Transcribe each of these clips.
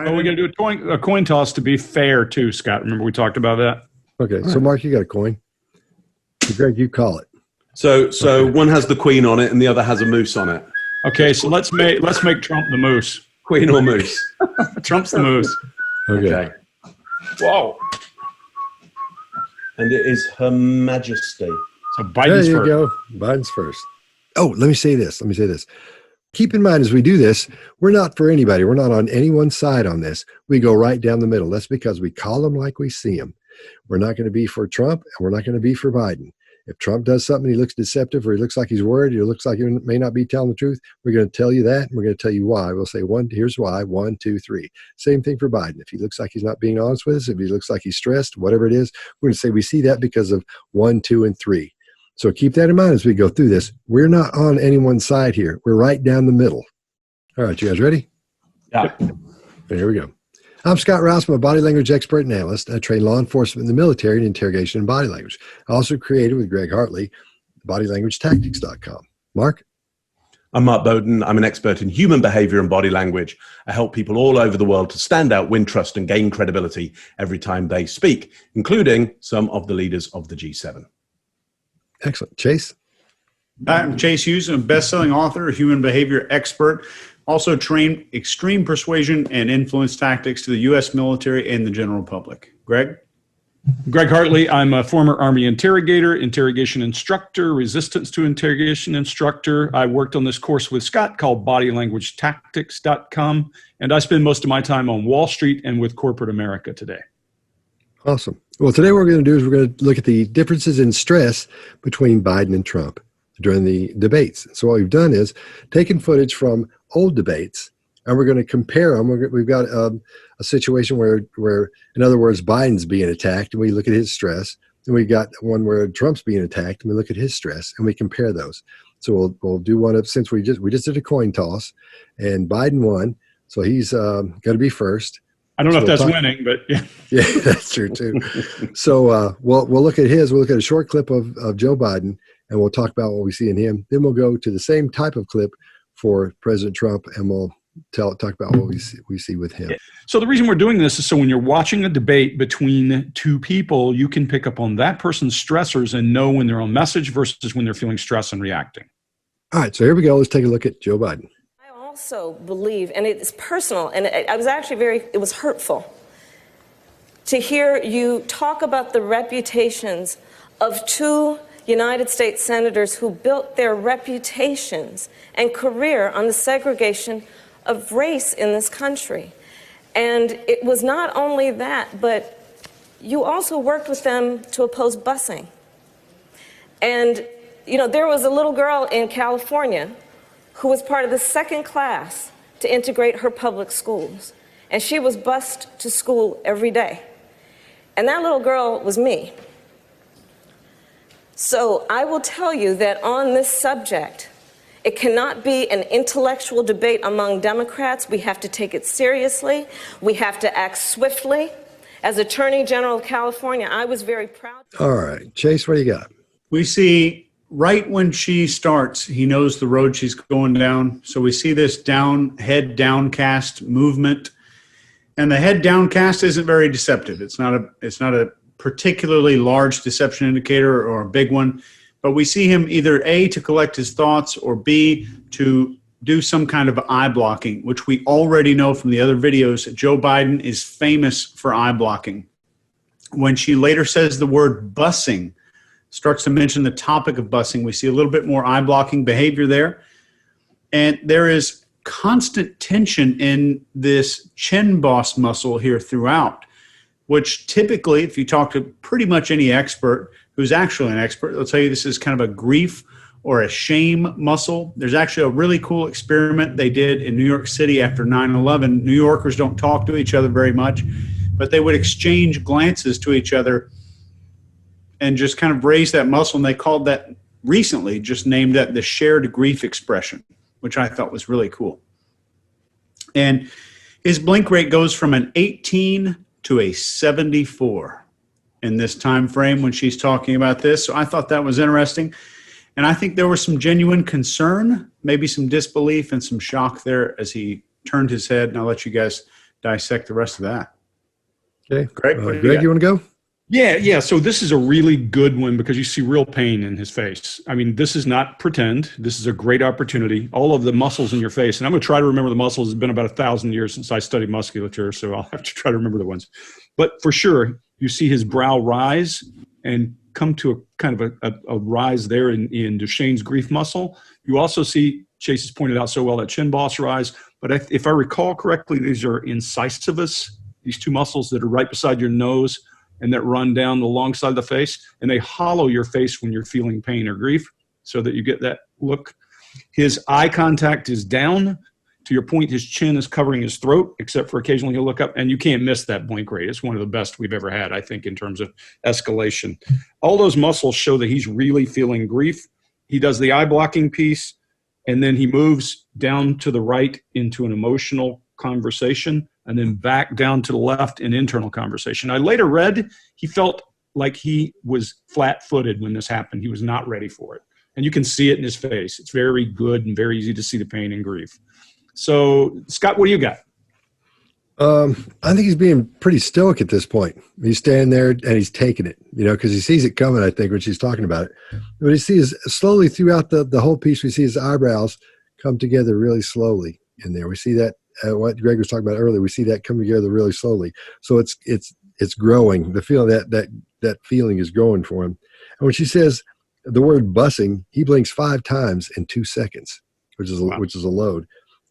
Well, we're going to do a coin toss to be fair too, Scott. Remember we talked about that? Okay, so Mark, you got a coin. So Greg, you call it. So one has the queen on it and the other has a moose on it. Okay, so let's make Trump the moose. Queen or moose? Trump's the moose. Okay. Whoa. And it is Her Majesty. So Biden's there you first. go. Biden's first. Oh, let me say this. Keep in mind as we do this, we're not for anybody. We're not on anyone's side on this. We go right down the middle. That's because we call them like we see them. We're not going to be for Trump, and we're not going to be for Biden. If Trump does something, he looks deceptive, or he looks like he's worried, or he looks like he may not be telling the truth, we're going to tell you that, and we're going to tell you why. We'll say, here's why, 1, 2, 3. Same thing for Biden. If he looks like he's not being honest with us, if he looks like he's stressed, whatever it is, we're going to say we see that because of 1, 2, and 3. So keep that in mind as we go through this. We're not on anyone's side here. We're right down the middle. All right, you guys ready? Yeah. Here we go. I'm Scott Rouse. I'm a body language expert and analyst. I train law enforcement in the military in interrogation and body language. I also created with Greg Hartley, bodylanguagetactics.com. Mark? I'm Mark Bowden. I'm an expert in human behavior and body language. I help people all over the world to stand out, win trust, and gain credibility every time they speak, including some of the leaders of the G7. Excellent. Chase? I'm Chase Hughes. I'm a best-selling author, human behavior expert. Also trained extreme persuasion and influence tactics to the U.S. military and the general public. Greg? Greg Hartley. I'm a former Army interrogator, interrogation instructor, resistance to interrogation instructor. I worked on this course with Scott called bodylanguagetactics.com, and I spend most of my time on Wall Street and with corporate America today. Awesome. Well, today what we're going to do is we're going to look at the differences in stress between Biden and Trump during the debates. So what we've done is taken footage from old debates, and we're going to compare them. We've got a situation where, in other words, Biden's being attacked, and we look at his stress. And we got one where Trump's being attacked, and we look at his stress, and we compare those. So we'll do one of, since we just did a coin toss, and Biden won, so he's going to be first. I don't know if that's winning, but yeah. Yeah, that's true too. So we'll look at his. We'll look at a short clip of Joe Biden, and we'll talk about what we see in him. Then we'll go to the same type of clip for President Trump, and we'll talk about what we see with him. So the reason we're doing this is so when you're watching a debate between two people, you can pick up on that person's stressors and know when they're on message versus when they're feeling stress and reacting. All right, so here we go. Let's take a look at Joe Biden. I also believe, and it's personal, and I was actually it was hurtful to hear you talk about the reputations of two United States senators who built their reputations and career on the segregation of race in this country. And it was not only that, but you also worked with them to oppose busing. And, you know, there was a little girl in California who was part of the second class to integrate her public schools. And she was bused to school every day. And that little girl was me. So I will tell you that on this subject, it cannot be an intellectual debate among Democrats. We have to take it seriously. We have to act swiftly. As Attorney General of California, I was very proud. All right, Chase, what do you got? We see right when she starts, he knows the road she's going down. So we see this head downcast movement. And the head downcast isn't very deceptive. It's not a particularly large deception indicator or a big one, but we see him either A, to collect his thoughts, or B, to do some kind of eye blocking, which we already know from the other videos. Joe Biden is famous for eye blocking. When she later says the word busing, starts to mention the topic of busing, we see a little bit more eye blocking behavior there. And there is constant tension in this chin boss muscle here throughout, which typically, if you talk to pretty much any expert who's actually an expert, they'll tell you this is kind of a grief or a shame muscle. There's actually a really cool experiment they did in New York City after 9/11. New Yorkers don't talk to each other very much, but they would exchange glances to each other and just kind of raise that muscle. And they called that recently, just named that the shared grief expression, which I thought was really cool. And his blink rate goes from an 18 to a 74 in this time frame when she's talking about this. So I thought that was interesting. And I think there was some genuine concern, maybe some disbelief and some shock there as he turned his head. And I'll let you guys dissect the rest of that. Okay. Greg, what do you Greg, got? you want to go? Yeah. So this is a really good one because you see real pain in his face. I mean, this is not pretend. This is a great opportunity. All of the muscles in your face, and I'm going to try to remember the muscles. It's been about 1,000 years since I studied musculature, so I'll have to try to remember the ones. But for sure, you see his brow rise and come to a kind of a rise there in Duchenne's grief muscle. You also see, Chase has pointed out so well, that chin boss rise. But if I recall correctly, these are incisivus, these two muscles that are right beside your nose and that run down the long side of the face, and they hollow your face when you're feeling pain or grief so that you get that look. His eye contact is down. To your point, his chin is covering his throat, except for occasionally he'll look up, and you can't miss that blink rate. It's one of the best we've ever had, I think, in terms of escalation. All those muscles show that he's really feeling grief. He does the eye blocking piece, and then he moves down to the right into an emotional conversation, and then back down to the left in internal conversation. I later read he felt like he was flat-footed when this happened. He was not ready for it. And you can see it in his face. It's very good and very easy to see the pain and grief. So, Scott, what do you got? I think he's being pretty stoic at this point. He's standing there and he's taking it, because he sees it coming, I think, when she's talking about it. But he sees slowly throughout the whole piece, we see his eyebrows come together really slowly in there. We see that, what Greg was talking about earlier, we see that come together really slowly. So it's growing. The feeling that feeling is growing for him. And when she says the word bussing, he blinks 5 times in 2 seconds, which is a load.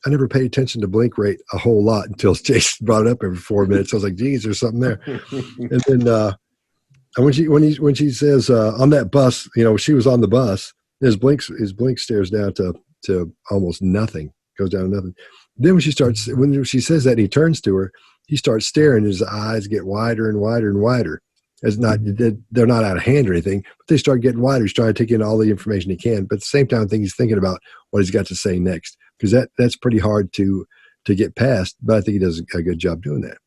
I never paid attention to blink rate a whole lot until Chase brought it up every 4 minutes. I was like, geez, there's something there. And then and when she says on that bus, she was on the bus, his blink stares down to almost nothing, goes down to nothing. Then when she says that and he turns to her, he starts staring, his eyes get wider and wider and wider. They're not out of hand or anything, but they start getting wider. He's trying to take in all the information he can, but at the same time, I think he's thinking about what he's got to say next, because that's pretty hard to get past, but I think he does a good job doing that.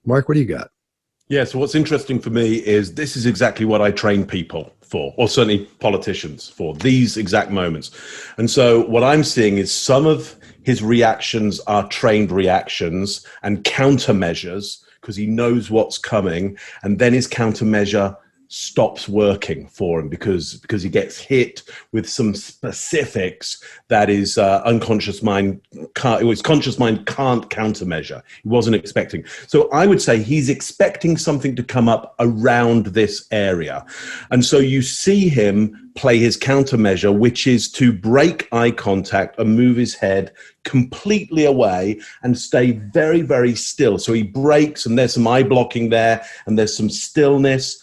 Mark, what do you got? Yeah, so what's interesting for me is this is exactly what I train people for, or certainly politicians for, these exact moments. And so what I'm seeing is some of his reactions are trained reactions and countermeasures, because he knows what's coming, and then his countermeasure stops working for him because he gets hit with some specifics that his unconscious mind his conscious mind can't countermeasure. He wasn't expecting. So I would say he's expecting something to come up around this area. And so you see him play his countermeasure, which is to break eye contact and move his head completely away and stay very, very still. So he breaks, and there's some eye blocking there, and there's some stillness.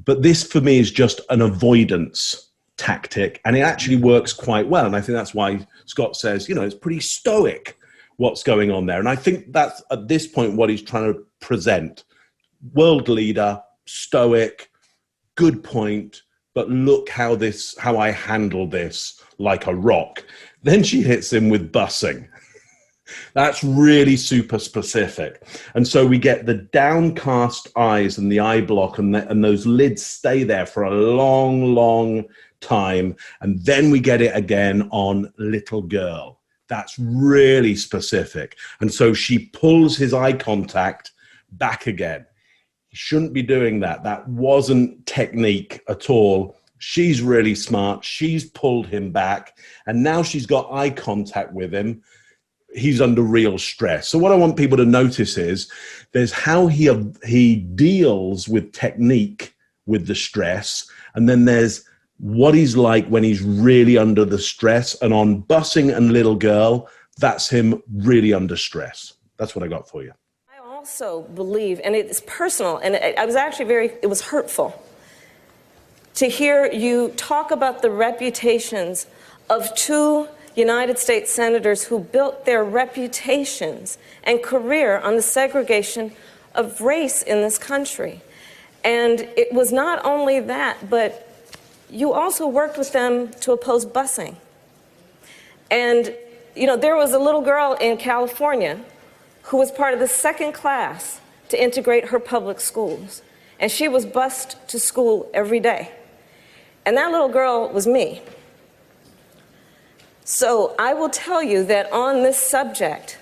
But this, for me, is just an avoidance tactic, and it actually works quite well. And I think that's why Scott says, it's pretty stoic what's going on there. And I think that's, at this point, what he's trying to present. World leader, stoic, good point, but look how I handle this like a rock. Then she hits him with bussing. That's really super specific. And so we get the downcast eyes and the eye block, and those lids stay there for a long, long time. And then we get it again on little girl. That's really specific. And so she pulls his eye contact back again. He shouldn't be doing that. That wasn't technique at all. She's really smart. She's pulled him back, and now she's got eye contact with him. He's under real stress. So what I want people to notice is there's how he deals with technique with the stress, and then there's what he's like when he's really under the stress. And on bussing and little girl, that's him really under stress. That's what I got for you. I also believe, and it's personal, and it was hurtful to hear you talk about the reputations of 2 United States senators who built their reputations and career on the segregation of race in this country. And it was not only that, but you also worked with them to oppose busing. And, there was a little girl in California who was part of the 2nd class to integrate her public schools. And she was bused to school every day. And that little girl was me. So I will tell you that on this subject,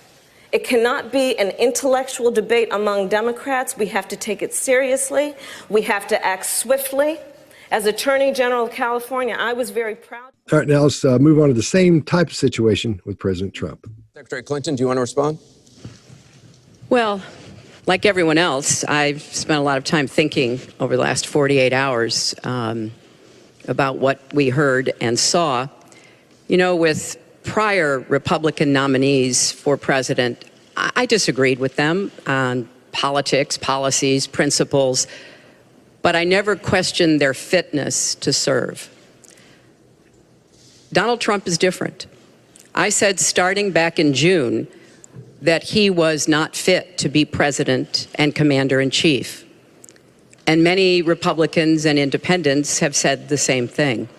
It cannot be an intellectual debate among Democrats. We have to take it seriously. We have to act swiftly. As Attorney General of California, I was very proud. All right, now let's move on to the same type of situation with President Trump. Secretary Clinton, do you want to respond? Well, like everyone else, I've spent a lot of time thinking over the last 48 hours about what we heard and saw. You know, with prior Republican nominees for president, I disagreed with them on politics, policies, principles, but I never questioned their fitness to serve. Donald Trump is different. I said starting back in June that he was not fit to be president and commander-in-chief. And many Republicans and independents have said the same thing.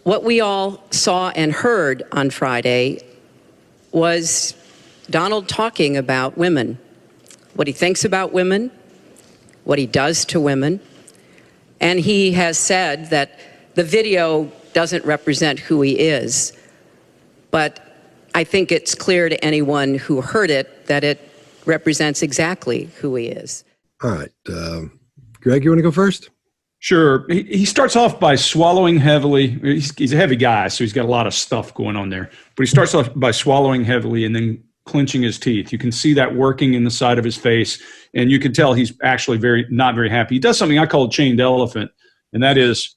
What we all saw and heard on Friday was Donald talking about women, what he thinks about women, what he does to women, and he has said that the video doesn't represent who he is, but I think it's clear to anyone who heard it that it represents exactly who he is. All right. Greg, you want to go first? Sure. He starts off by swallowing heavily. He's a heavy guy, so he's got a lot of stuff going on there. But he starts off by swallowing heavily and then clenching his teeth. You can see that working in the side of his face, and you can tell he's actually not very happy. He does something I call a chained elephant, and that is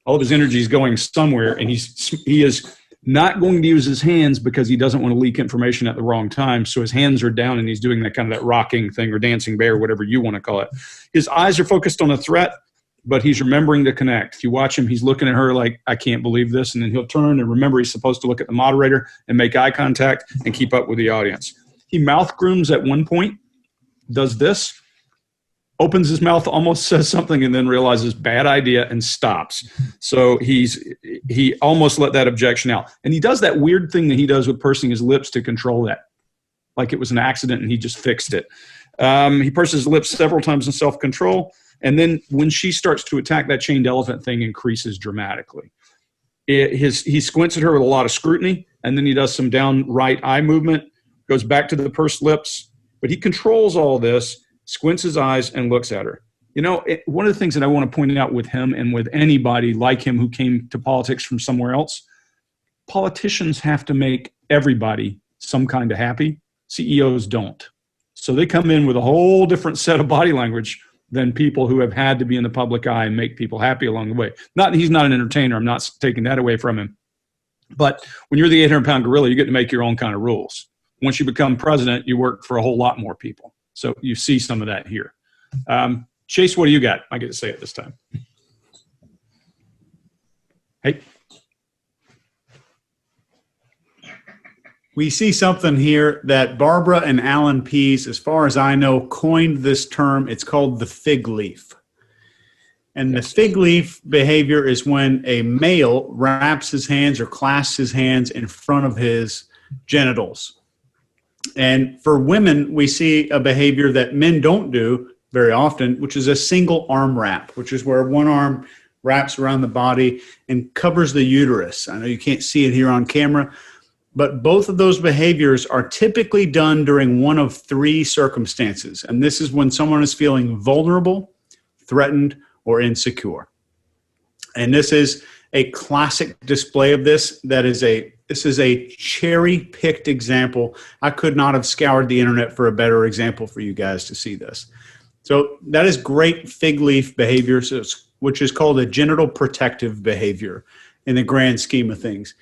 all of his energy is going somewhere, and he is not going to use his hands because he doesn't want to leak information at the wrong time. So his hands are down and he's doing that kind of that rocking thing or dancing bear, whatever you want to call it. His eyes are focused on a threat, but he's remembering to connect. If you watch him, he's looking at her like, I can't believe this. And then he'll turn and remember he's supposed to look at the moderator and make eye contact and keep up with the audience. He mouth grooms at one point, does this, opens his mouth, almost says something, and then realizes bad idea and stops. So he almost let that objection out. And he does that weird thing that he does with pursing his lips to control that, like it was an accident and he just fixed it. He purses his lips several times in self-control. And then when she starts to attack, that chained elephant thing increases dramatically. He squints at her with a lot of scrutiny, and then he does some downright eye movement, goes back to the pursed lips, but he controls all this, squints his eyes, and looks at her. You know, one of the things that I want to point out with him and with anybody like him who came to politics from somewhere else, politicians have to make everybody some kind of happy. CEOs don't. So they come in with a whole different set of body language than people who have had to be in the public eye and make people happy along the way. He's not an entertainer. I'm not taking that away from him. But when you're the 800-pound gorilla, you get to make your own kind of rules. Once you become president, you work for a whole lot more people. So you see some of that here. Chase, what do you got? I get to say it this time. Hey. We see something here that Barbara and Alan Pease, as far as I know, coined this term. It's called the fig leaf. And the fig leaf behavior is when a male wraps his hands or clasps his hands in front of his genitals. And for women, we see a behavior that men don't do very often, which is a single arm wrap, which is where one arm wraps around the body and covers the uterus. I know you can't see it here on camera, but both of those behaviors are typically done during one of three circumstances. And this is when someone is feeling vulnerable, threatened, or insecure. And this is a classic display of this. This is a cherry-picked example. I could not have scoured the internet for a better example for you guys to see this. So that is great fig leaf behavior, which is called a genital protective behavior in the grand scheme of things.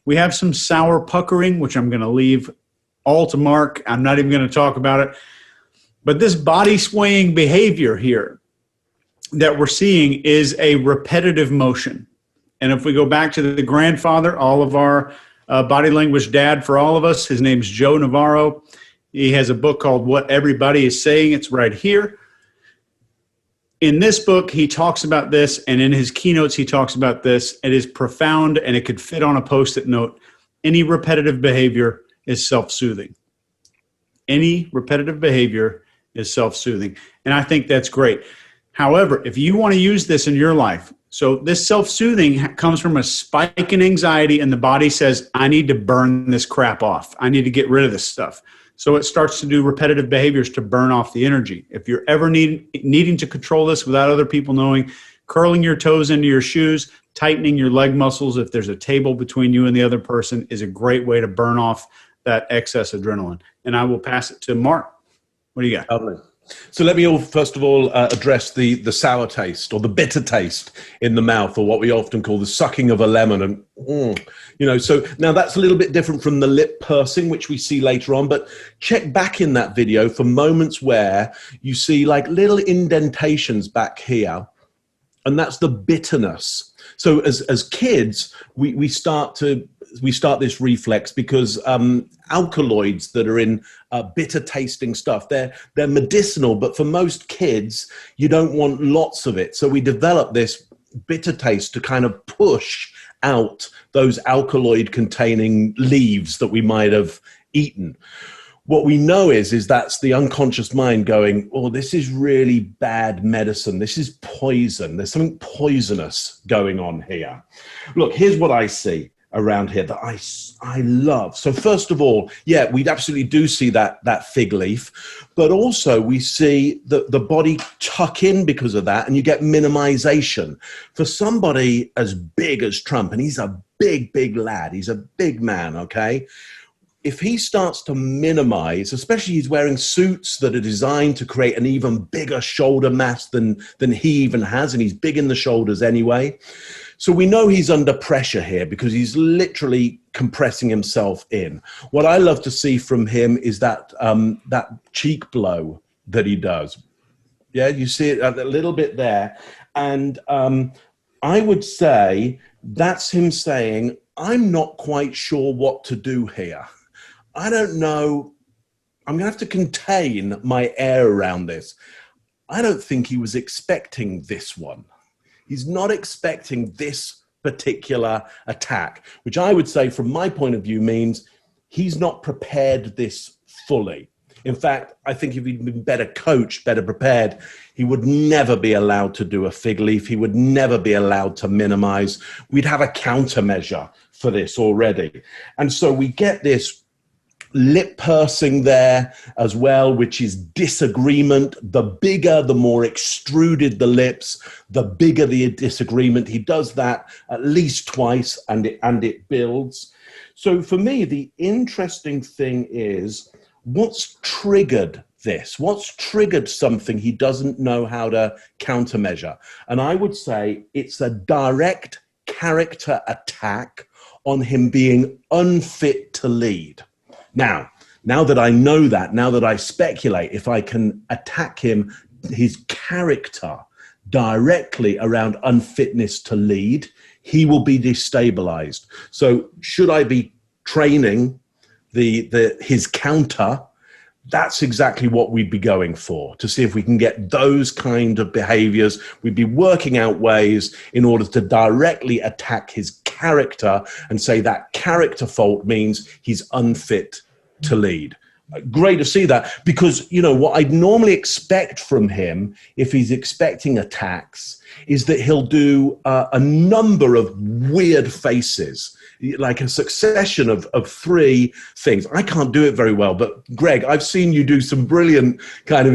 We have some sour puckering, which I'm going to leave all to Mark. I'm not even going to talk about it. But this body swaying behavior here that we're seeing is a repetitive motion. And if we go back to the grandfather, all of our body language dad for all of us, his name's Joe Navarro. He has a book called What Everybody is Saying. It's right here. In this book, he talks about this, and in his keynotes, he talks about this. It is profound, and it could fit on a Post-it note. Any repetitive behavior is self-soothing. Any repetitive behavior is self-soothing, and I think that's great. However, if you want to use this in your life, So this self-soothing comes from a spike in anxiety, and the body says, I need to burn this crap off. I need to get rid of this stuff. So it starts to do repetitive behaviors to burn off the energy. If you're ever needing to control this without other people knowing, curling your toes into your shoes, tightening your leg muscles if there's a table between you and the other person is a great way to burn off that excess adrenaline. And I will pass it to Mark. What do you got? Lovely. So let me first of all address the sour taste or the bitter taste in the mouth, or what we often call the sucking of a lemon. And so now that's a little bit different from the lip pursing, which we see later on. But check back in that video for moments where you see like little indentations back here, and that's the bitterness. So as kids, we start this reflex because alkaloids that are in bitter tasting stuff, they're medicinal, but for most kids, you don't want lots of it. So we develop this bitter taste to kind of push out those alkaloid containing leaves that we might have eaten. What we know is that's the unconscious mind going, oh, this is really bad medicine. This is poison. There's something poisonous going on here. Look, here's what I see around here that I love. So first of all, yeah, we absolutely do see that fig leaf, but also we see the body tuck in because of that, and you get minimization. For somebody as big as Trump, and he's a big lad, he's a big man, okay? If he starts to minimize, especially he's wearing suits that are designed to create an even bigger shoulder mass than he even has, and he's big in the shoulders anyway. So we know he's under pressure here because he's literally compressing himself in. What I love to see from him is that cheek blow that he does. Yeah, you see it a little bit there. And I would say that's him saying, I'm not quite sure what to do here. I don't know. I'm going to have to contain my air around this. I don't think he was expecting this one. He's not expecting this particular attack, which I would say from my point of view means he's not prepared this fully. In fact, I think if he'd been better coached, better prepared, he would never be allowed to do a fig leaf. He would never be allowed to minimize. We'd have a countermeasure for this already. And so we get this lip pursing there as well, which is disagreement. The bigger, the more extruded the lips, the bigger the disagreement. He does that at least twice, and it builds. So for me, the interesting thing is what's triggered this? What's triggered something he doesn't know how to countermeasure? And I would say it's a direct character attack on him being unfit to lead. Now that I know that, now that I speculate, if I can attack him, his character directly around unfitness to lead, he will be destabilized. So should I be training his counter? That's exactly what we'd be going for, to see if we can get those kind of behaviors. We'd be working out ways in order to directly attack his character and say that character fault means he's unfit to lead. Great to see that, because, what I'd normally expect from him, if he's expecting attacks, is that he'll do a number of weird faces, like a succession of three things. I can't do it very well, but Greg, I've seen you do some brilliant kind of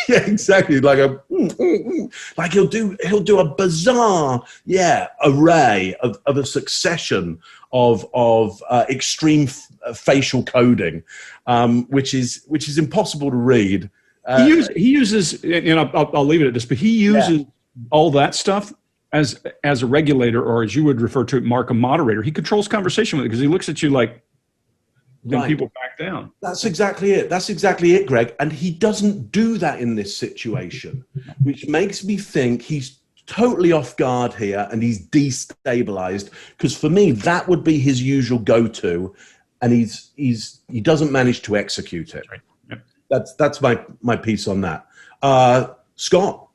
yeah, exactly, like he'll do a bizarre, array of a succession of extreme facial coding, which is impossible to read. He uses, and I'll leave it at this, but he uses all that stuff as a regulator, or as you would refer to it, Mark, a moderator. He controls conversation with it because he looks at you like, then people back down. That's exactly it, Greg. And he doesn't do that in this situation, which makes me think he's totally off guard here and he's destabilized, because for me, that would be his usual go-to, and he doesn't manage to execute it. Right. Yep. That's my piece on that. Scott,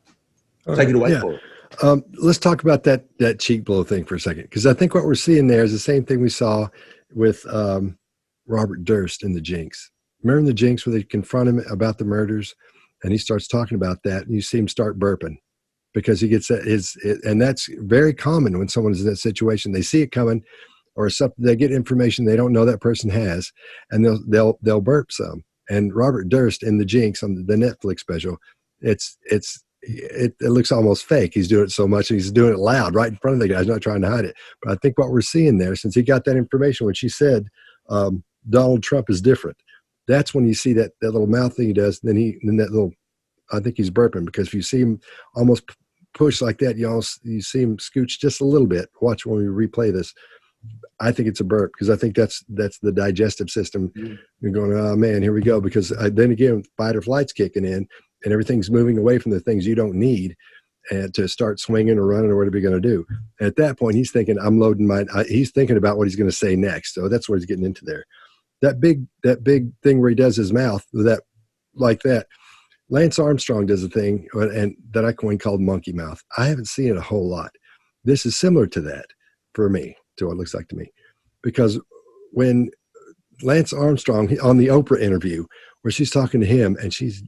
take it away. Yeah. For it. Let's talk about that cheek blow thing for a second, because I think what we're seeing there is the same thing we saw with Robert Durst in The Jinx. Remember in The Jinx where they confront him about the murders, and he starts talking about that, and you see him start burping. because he gets that and that's very common when someone's in that situation. They see it coming, or something. They get information they don't know that person has, and they'll burp some. And Robert Durst in The Jinx on the Netflix special, it looks almost fake. He's doing it so much, and he's doing it loud right in front of the guy. He's not trying to hide it. But I think what we're seeing there, since he got that information when she said Donald Trump is different, that's when you see that little mouth thing he does. Then that little, I think he's burping, because if you see him almost push like that, you see him scooch just a little bit. Watch when we replay this. I think it's a burp, because I think that's the digestive system. You're going, oh man, here we go. Because then again, fight or flight's kicking in, and everything's moving away from the things you don't need, and to start swinging or running or whatever you're going to do. And at that point, he's thinking, I'm loading he's thinking about what he's going to say next. So that's what he's getting into there. That big thing where he does his mouth like that. Lance Armstrong does a thing and that I coined called monkey mouth. I haven't seen it a whole lot. This is similar to that for me, to what it looks like to me. Because when Lance Armstrong on the Oprah interview, where she's talking to him and she's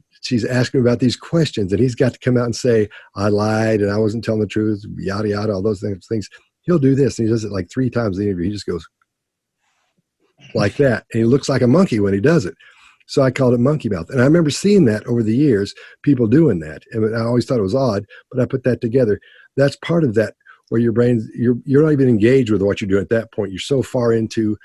asking about these questions, and he's got to come out and say, I lied and I wasn't telling the truth, yada, yada, all those things. He'll do this. And he does it like 3 times in the interview. He just goes like that. And he looks like a monkey when he does it. So I called it monkey mouth. And I remember seeing that over the years, people doing that. And I always thought it was odd, but I put that together. That's part of that, where your brain, you're not even engaged with what you're doing at that point. You're so far into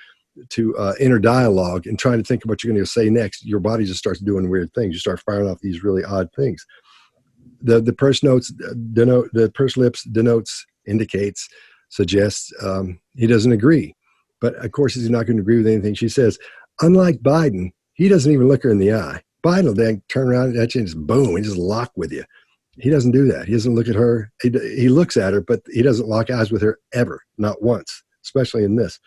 inner dialogue and trying to think of what you're going to say next. Your body just starts doing weird things. You start firing off these really odd things. The purse lips indicates, suggests he doesn't agree. But of course, he's not going to agree with anything she says. Unlike Biden, he doesn't even look her in the eye. Biden will then turn around and just boom, he just lock with you. He doesn't do that. He doesn't look at her. He looks at her, but he doesn't lock eyes with her ever, not once, especially in this.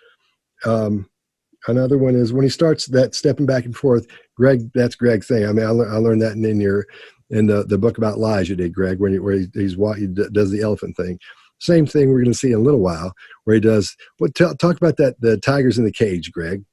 Another one is when he starts that stepping back and forth. Greg, that's Greg's thing. I mean, I learned that in the book about lies you did, Greg, where he does the elephant thing. Same thing we're going to see in a little while, where he does. Talk about that, the tigers in the cage, Greg.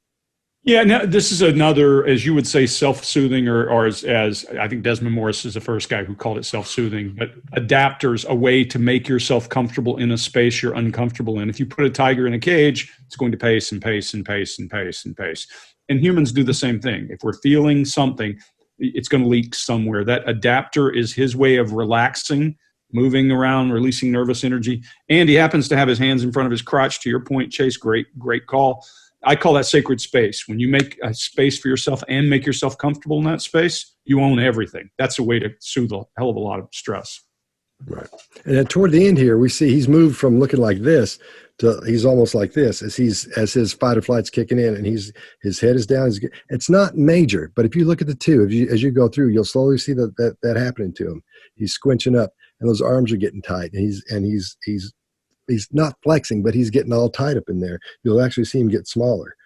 Yeah, no, this is another, as you would say, self-soothing, or as I think Desmond Morris is the first guy who called it self-soothing, but adapters, a way to make yourself comfortable in a space you're uncomfortable in. If you put a tiger in a cage, it's going to pace and pace and pace and pace and pace. And humans do the same thing. If we're feeling something, it's going to leak somewhere. That adapter is his way of relaxing, moving around, releasing nervous energy. And he happens to have his hands in front of his crotch. To your point, Chase, great call. I call that sacred space. When you make a space for yourself and make yourself comfortable in that space, you own everything. That's a way to soothe a hell of a lot of stress. Right. And then toward the end here, we see he's moved from looking like this to he's almost like this as his fight or flight's kicking in, and his head is down. It's not major, but if you look at the two, as you go through, you'll slowly see that happening to him. He's squinching up, and those arms are getting tight, and he's not flexing, but he's getting all tight up in there. You'll actually see him get smaller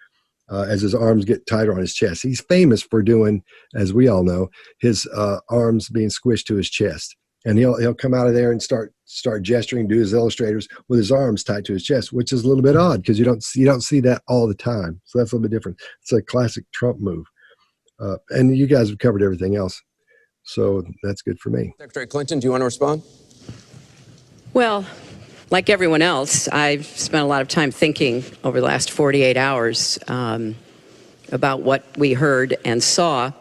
as his arms get tighter on his chest. He's famous for doing, as we all know, his arms being squished to his chest. And he'll come out of there and start gesturing, do his illustrators with his arms tight to his chest, which is a little bit odd because you don't see that all the time. So that's a little bit different. It's a classic Trump move. And you guys have covered everything else. So that's good for me. Secretary Clinton, do you want to respond? Well, like everyone else, I've spent a lot of time thinking over the last 48 hours about what we heard and saw.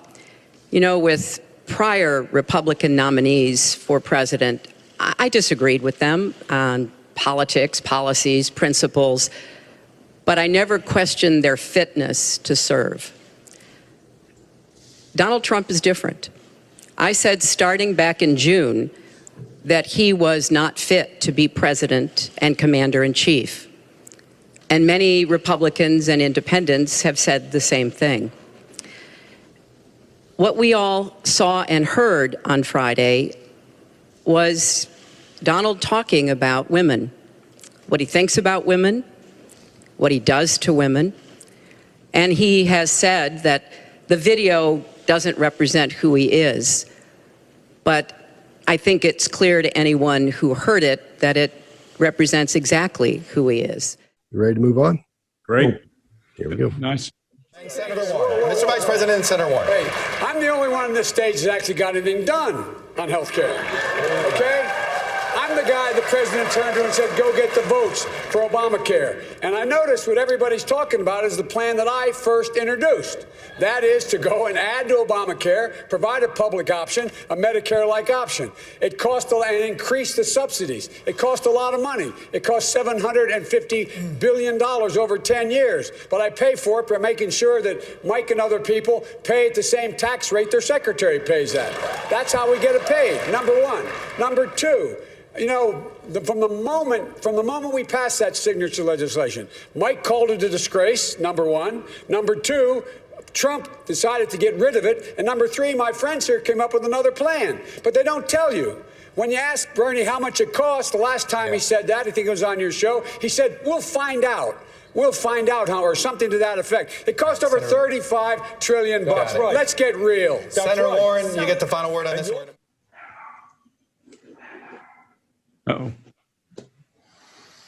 You know, with prior Republican nominees for president, I disagreed with them on politics, policies, principles, but I never questioned their fitness to serve. Donald Trump is different. I said starting back in June that he was not fit to be president and commander-in-chief. And many Republicans and independents have said the same thing. What we all saw and heard on Friday was Donald talking about women, what he thinks about women, what he does to women. And he has said that the video doesn't represent who he is, but I think it's clear to anyone who heard it that it represents exactly who he is. You ready to move on? Great. Here we go. Nice. And Senator Warren. Mr. Vice President and Senator Warren. Hey, I'm the only one on this stage that actually got anything done on health care. Okay? I'm the guy the president turned to and said, go get the votes for Obamacare. And I noticed what everybody's talking about is the plan that I first introduced. That is to go and add to Obamacare, provide a public option, a Medicare-like option. It cost and increase the subsidies. It cost a lot of money. It cost $750 billion over 10 years. But I pay for it by making sure that Mike and other people pay at the same tax rate their secretary pays at. That's how we get it paid, number one. Number two, you know, from the moment we passed that signature legislation, Mike called it a disgrace, number one. Number two, Trump decided to get rid of it. And number three, my friends here came up with another plan. But they don't tell you. When you ask Bernie how much it cost, the last time he said that, I think it was on your show, he said, we'll find out. We'll find out how, or something to that effect. It cost over $35 trillion bucks. Right. Let's get real. Senator Warren, you get the final word on this one. Uh-oh.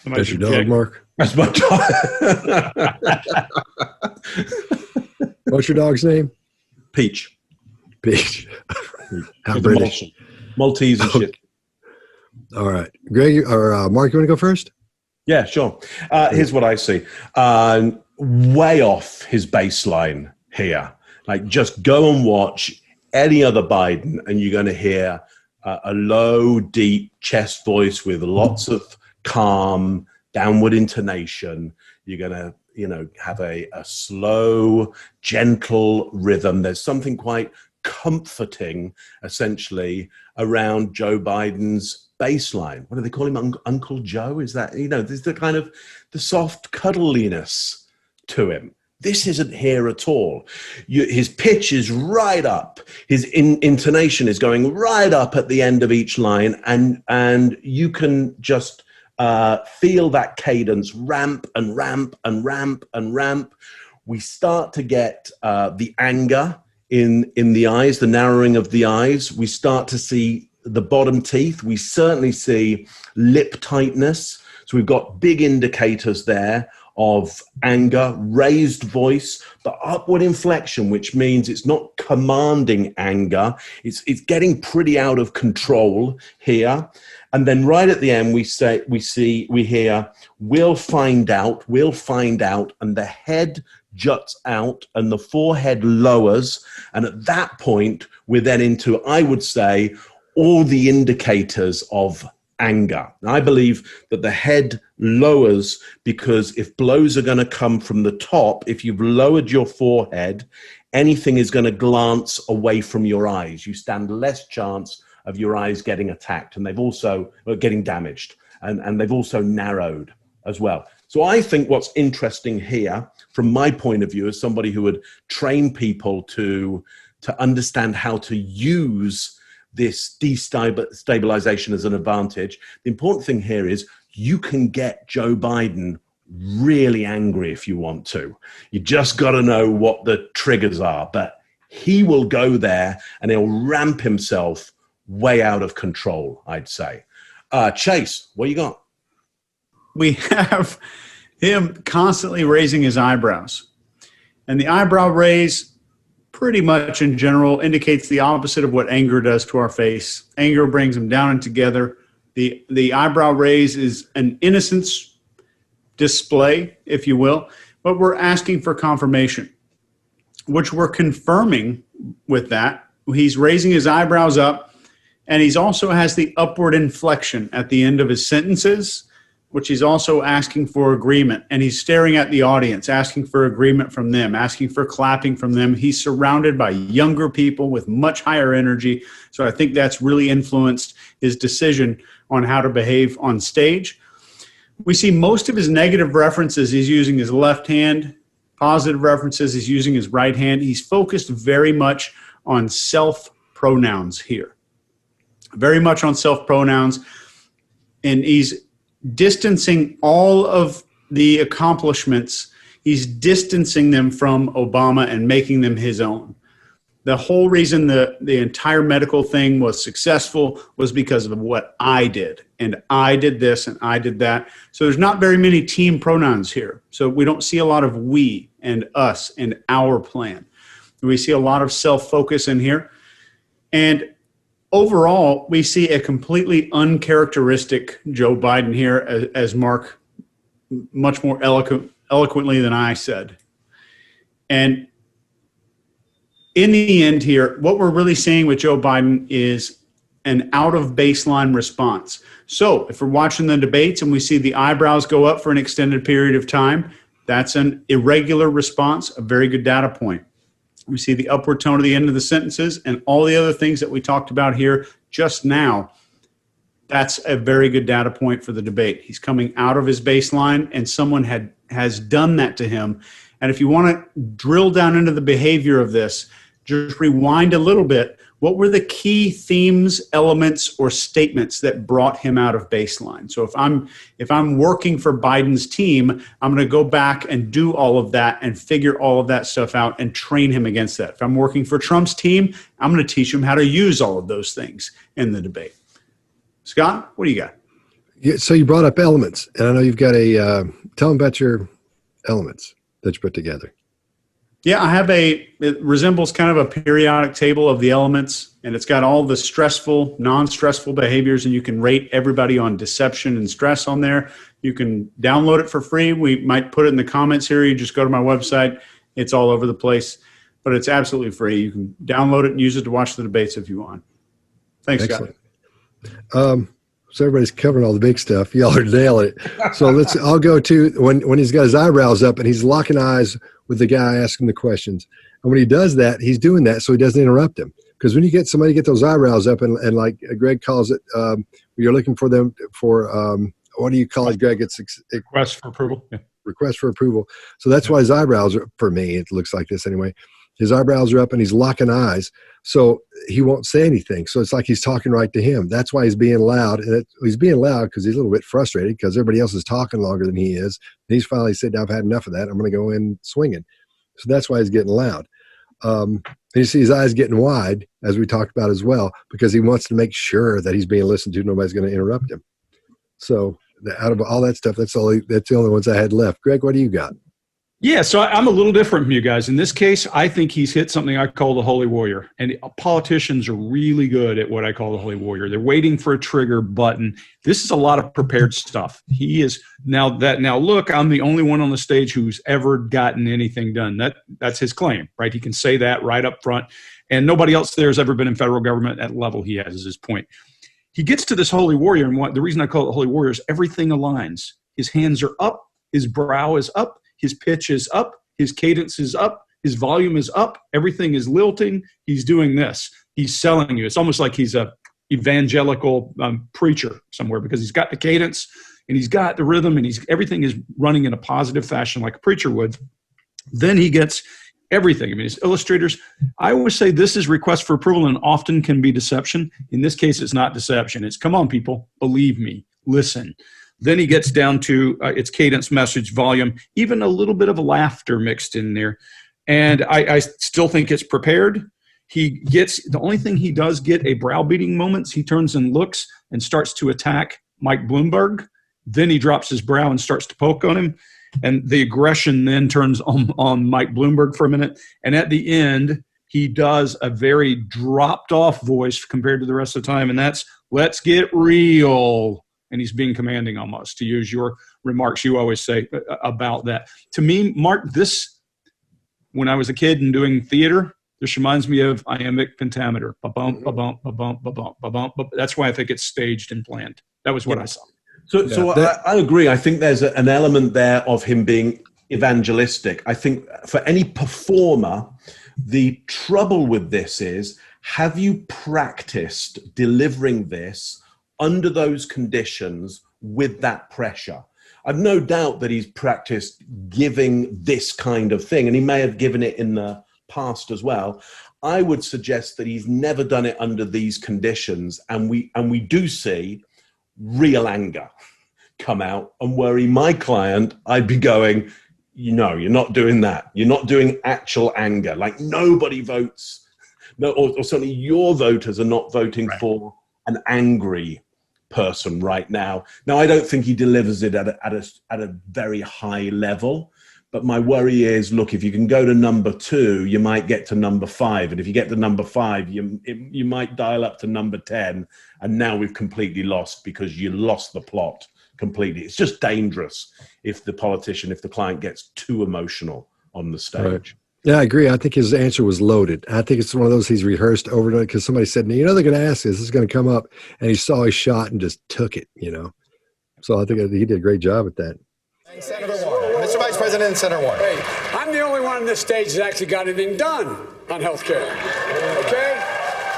That's your dog, Mark? That's my dog. What's your dog's name? Peach. Peach. How It's British? Maltese and shit. All right. Greg, or Mark, you want to go first? Yeah, sure. Here's what I see. Way off his baseline here. Like, just go and watch any other Biden, and you're going to hear a low, deep chest voice with lots of calm, downward intonation. You're going to, you know, have a slow, gentle rhythm. There's something quite comforting, essentially, around Joe Biden's baseline. What do they call him? Uncle Joe? Is that, you know, there's the kind of the soft cuddliness to him. This isn't here at all. His pitch is right up. His intonation is going right up at the end of each line, and you can just feel that cadence ramp and ramp and ramp and ramp. We start to get the anger in the eyes, the narrowing of the eyes. We start to see the bottom teeth. We certainly see lip tightness. So we've got big indicators there of anger, raised voice, the upward inflection, which means it's not commanding anger. It's getting pretty out of control here. And then right at the end, we hear, we'll find out, and the head juts out and the forehead lowers. And at that point, we're then into, I would say, all the indicators of anger. I believe that the head lowers because if blows are going to come from the top, if you've lowered your forehead, anything is going to glance away from your eyes. You stand less chance of your eyes getting attacked, and they've also getting damaged, and they've also narrowed as well. So I think what's interesting here, from my point of view, as somebody who would train people to understand how to use this destabilization as an advantage, the important thing here is you can get Joe Biden really angry if you want to. You just got to know what the triggers are, but he will go there and he'll ramp himself way out of control, I'd say. Chase, what you got? We have him constantly raising his eyebrows. And the eyebrow raise, pretty much in general, indicates the opposite of what anger does to our face. Anger brings them down and together. The eyebrow raise is an innocence display, if you will, but we're asking for confirmation, which we're confirming with that. He's raising his eyebrows up, and he's also has the upward inflection at the end of his sentences, which he's also asking for agreement. And he's staring at the audience, asking for agreement from them, asking for clapping from them. He's surrounded by younger people with much higher energy. So I think that's really influenced his decision on how to behave on stage. We see most of his negative references, he's using his left hand. Positive references, he's using his right hand. He's focused very much on self-pronouns here. Very much on self-pronouns. And he's distancing all of the accomplishments. He's distancing them from Obama and making them his own. The whole reason the entire medical thing was successful was because of what I did. And I did this and I did that. So there's not very many team pronouns here. So we don't see a lot of we and us and our plan. We see a lot of self-focus in here. And overall, we see a completely uncharacteristic Joe Biden here, as Mark much more eloquently than I said. And in the end here, what we're really seeing with Joe Biden is an out of baseline response. So if we're watching the debates and we see the eyebrows go up for an extended period of time, that's an irregular response, a very good data point. We see the upward tone at the end of the sentences and all the other things that we talked about here just now. That's a very good data point for the debate. He's coming out of his baseline, and someone has done that to him. And if you want to drill down into the behavior of this, just rewind a little bit. What were the key themes, elements, or statements that brought him out of baseline? So if I'm working for Biden's team, I'm going to go back and do all of that and figure all of that stuff out and train him against that. If I'm working for Trump's team, I'm going to teach him how to use all of those things in the debate. Scott, what do you got? Yeah, so you brought up elements, and I know you've got tell them about your elements that you put together. Yeah, I have it resembles kind of a periodic table of the elements, and it's got all the stressful, non-stressful behaviors, and you can rate everybody on deception and stress on there. You can download it for free. We might put it in the comments here. You just go to my website. It's all over the place, but it's absolutely free. You can download it and use it to watch the debates if you want. Thanks, Excellent. Scott. So everybody's covering all the big stuff. Y'all are nailing it. So I'll go to when he's got his eyebrows up and he's locking eyes with the guy asking the questions. And when he does that, he's doing that so he doesn't interrupt him. Because when you get somebody get those eyebrows up and like Greg calls it, you're looking for them for, what do you call it, Greg? It's Request for approval. Yeah. Request for approval. So that's why his eyebrows are, for me, it looks like this anyway. His eyebrows are up and he's locking eyes. So he won't say anything. So it's like he's talking right to him. That's why he's being loud. And he's being loud because he's a little bit frustrated because everybody else is talking longer than he is. And he's finally said, I've had enough of that. I'm going to go in swinging. So that's why he's getting loud. And you see his eyes getting wide, as we talked about as well, because he wants to make sure that he's being listened to. Nobody's going to interrupt him. So out of all that stuff, that's the only ones I had left. Greg, what do you got? Yeah, so I'm a little different from you guys. In this case, I think he's hit something I call the holy warrior. And politicians are really good at what I call the holy warrior. They're waiting for a trigger button. This is a lot of prepared stuff. He is now look, I'm the only one on the stage who's ever gotten anything done. That's his claim, right? He can say that right up front. And nobody else there has ever been in federal government at the level he has, is his point. He gets to this holy warrior, and the reason I call it holy warrior is everything aligns. His hands are up, his brow is up, his pitch is up, his cadence is up, his volume is up, everything is lilting. He's doing this. He's selling you. It's almost like he's a evangelical preacher somewhere because he's got the cadence and he's got the rhythm and everything is running in a positive fashion like a preacher would. Then he gets everything. I mean, his illustrators, I always say this is request for approval and often can be deception. In this case, it's not deception. It's, come on, people, believe me, listen. Then he gets down to its cadence, message, volume, even a little bit of laughter mixed in there. And I still think it's prepared. The only thing he does get a browbeating moments, he turns and looks and starts to attack Mike Bloomberg. Then he drops his brow and starts to poke on him. And the aggression then turns on Mike Bloomberg for a minute. And at the end, he does a very dropped off voice compared to the rest of the time. And that's, let's get real. And he's being commanding almost, to use your remarks you always say about that. To me, Mark, this, when I was a kid and doing theater, this reminds me of iambic pentameter. Ba-bump, ba-bump, ba-bump, ba-bump, ba-bump. That's why I think it's staged and planned. That was what I saw. I agree. I think there's an element there of him being evangelistic. I think for any performer, the trouble with this is, have you practiced delivering this under those conditions with that pressure? I've no doubt that he's practiced giving this kind of thing, and he may have given it in the past as well. I would suggest that he's never done it under these conditions, and we do see real anger come out and worry my client. I'd be going, you're not doing that. You're not doing actual anger. Like nobody votes, or certainly your voters are not voting for an angry person right now. Now, I don't think he delivers it at a very high level, But my worry is, look, if you can go to number 2, you might get to number 5. And if you get to number 5, you might dial up to number 10. And now we've completely lost because you lost the plot completely. It's just dangerous if the client gets too emotional on the stage. Right. Yeah, I agree. I think his answer was loaded. I think it's one of those he's rehearsed over and over because somebody said, they're going to ask this is going to come up. And he saw his shot and just took it, So I think he did a great job at that. Senator Warren. Mr. Vice President and Senator Warren. Hey, I'm the only one on this stage that actually got anything done on health care. Okay?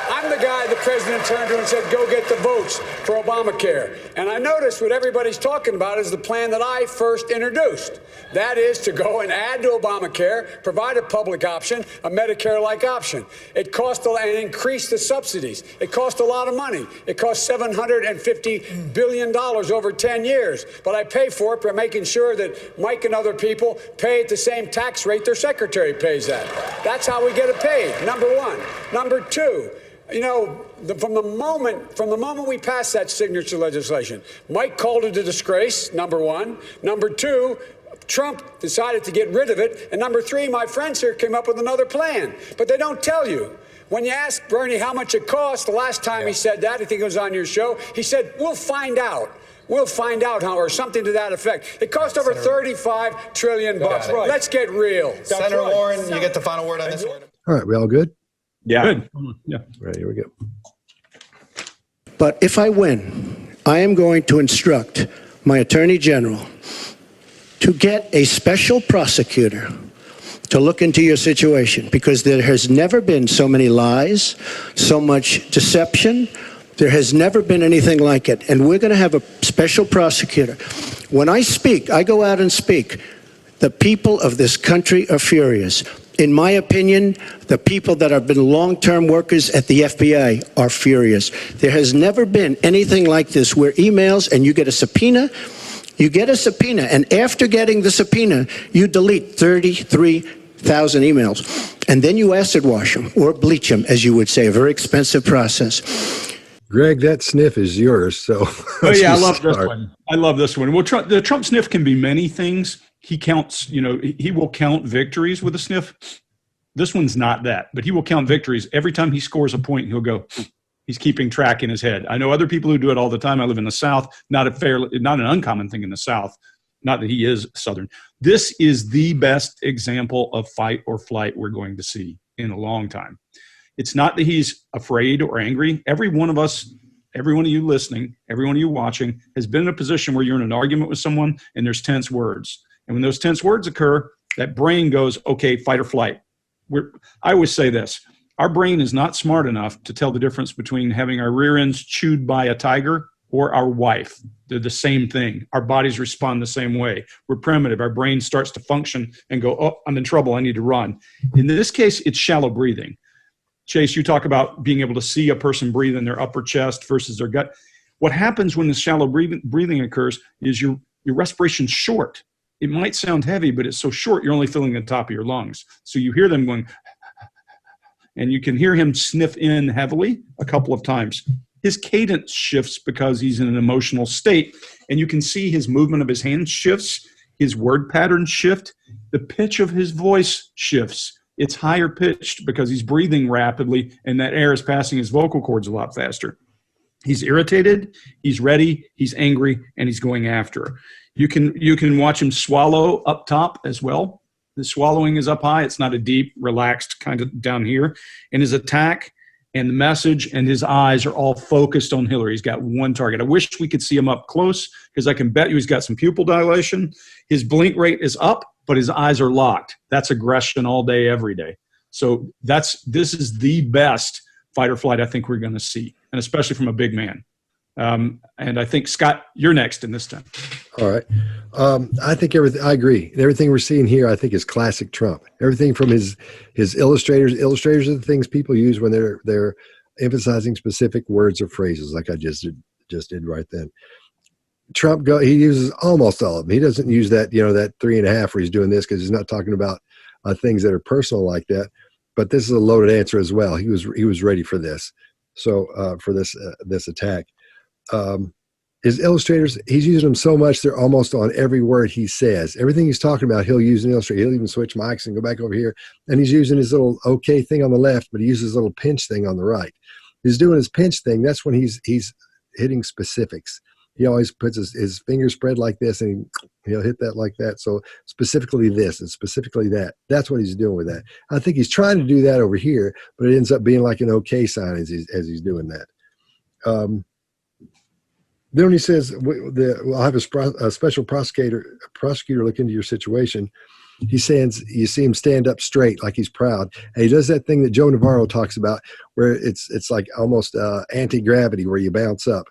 I'm the guy the president turned to and said, go get the votes for Obamacare. And I noticed what everybody's talking about is the plan that I first introduced. That is to go and add to Obamacare, provide a public option, a Medicare-like option. It cost and increase the subsidies. It cost a lot of money. It cost $750 billion over 10 years. But I pay for it by making sure that Mike and other people pay at the same tax rate their secretary pays at. That's how we get it paid, number one. Number two, from the moment we passed that signature legislation, Mike called it a disgrace, number one. Number two, Trump decided to get rid of it. And number three, my friends here came up with another plan. But they don't tell you. When you ask Bernie how much it cost, the last time he said that, I think it was on your show, he said, we'll find out. We'll find out how, or something to that effect. It cost over $35 trillion. Right. Let's get real. Senator Warren, you get the final word on this. All right, we all good? Yeah. Good. Yeah. All right, here we go. But if I win, I am going to instruct my Attorney General to get a special prosecutor to look into your situation, because there has never been so many lies, so much deception. There has never been anything like it. And we're going to have a special prosecutor. When I speak, I go out and speak. The people of this country are furious. In my opinion, the people that have been long-term workers at the FBI are furious. There has never been anything like this where emails and you get a subpoena, and after getting the subpoena, you delete 33,000 emails. And then you acid wash them or bleach them, as you would say, a very expensive process. Greg, that sniff is yours. So, oh yeah, I love this one. I love this one. Well, the Trump sniff can be many things. He counts, he will count victories with a sniff. This one's not that, but he will count victories. Every time he scores a point, he'll go, he's keeping track in his head. I know other people who do it all the time. I live in the South, not an uncommon thing in the South. Not that he is Southern. This is the best example of fight or flight we're going to see in a long time. It's not that he's afraid or angry. Every one of us, every one of you listening, every one of you watching has been in a position where you're in an argument with someone and there's tense words. And when those tense words occur, that brain goes, okay, fight or flight. I always say this. Our brain is not smart enough to tell the difference between having our rear ends chewed by a tiger or our wife. They're the same thing. Our bodies respond the same way. We're primitive. Our brain starts to function and go, oh, I'm in trouble. I need to run. In this case, it's shallow breathing. Chase, you talk about being able to see a person breathe in their upper chest versus their gut. What happens when the shallow breathing occurs is your respiration's short. It might sound heavy, but it's so short, you're only filling the top of your lungs. So you hear them going, and you can hear him sniff in heavily a couple of times. His cadence shifts because he's in an emotional state, and you can see his movement of his hands shifts, his word patterns shift, the pitch of his voice shifts. It's higher pitched because he's breathing rapidly, and that air is passing his vocal cords a lot faster. He's irritated, he's ready, he's angry, and he's going after. You can watch him swallow up top as well. The swallowing is up high. It's not a deep, relaxed kind of down here. And his attack and the message and his eyes are all focused on Hillary. He's got one target. I wish we could see him up close because I can bet you he's got some pupil dilation. His blink rate is up, but his eyes are locked. That's aggression all day, every day. So this is the best fight or flight I think we're going to see, and especially from a big man. And I think, Scott, you're next in this time. All right. I think I agree. And everything we're seeing here, I think, is classic Trump. Everything from his illustrators are the things people use when they're emphasizing specific words or phrases, like I just did right then. Trump he uses almost all of them. He doesn't use that 3.5 where he's doing this because he's not talking about things that are personal like that. But this is a loaded answer as well. He was ready for this. So for this attack. his illustrators, he's using them so much they're almost on every word he says. Everything he's talking about, he'll use an illustrator. He'll even switch mics and go back over here. And he's using his little okay thing on the left, but he uses his little pinch thing on the right. He's doing his pinch thing. That's when he's hitting specifics. He always puts his fingers spread like this, and he'll hit that like that. So specifically this and specifically that. That's what he's doing with that. I think he's trying to do that over here, but it ends up being like an okay sign as he's doing that. Then when he says, "I'll have a special prosecutor look into your situation," he says, you see him stand up straight like he's proud, and he does that thing that Joe Navarro talks about, where it's like almost anti-gravity, where you bounce up.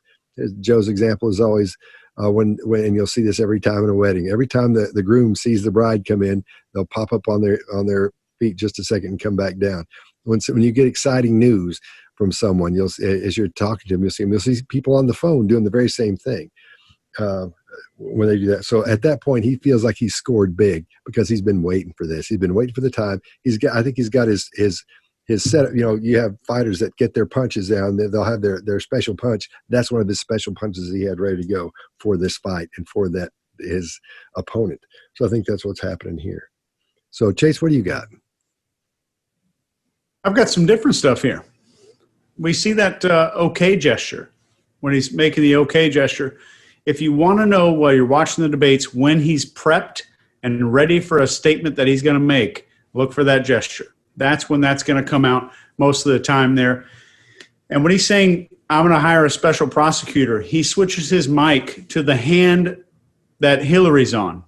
Joe's example is always when and you'll see this every time in a wedding. Every time the groom sees the bride come in, they'll pop up on their feet just a second and come back down. When you get exciting news from someone, as you're talking to them, you'll see people on the phone doing the very same thing when they do that. So at that point, he feels like he's scored big because he's been waiting for this. He's been waiting for the time. I think he's got his setup. You have fighters that get their punches down. They'll have their special punch. That's one of his special punches he had ready to go for this fight and for his opponent. So I think that's what's happening here. So Chase, what do you got? I've got some different stuff here. We see that okay gesture when he's making the okay gesture. If you want to know while you're watching the debates when he's prepped and ready for a statement that he's going to make, look for that gesture. That's when that's going to come out most of the time there. And when he's saying, "I'm going to hire a special prosecutor," he switches his mic to the hand that Hillary's on.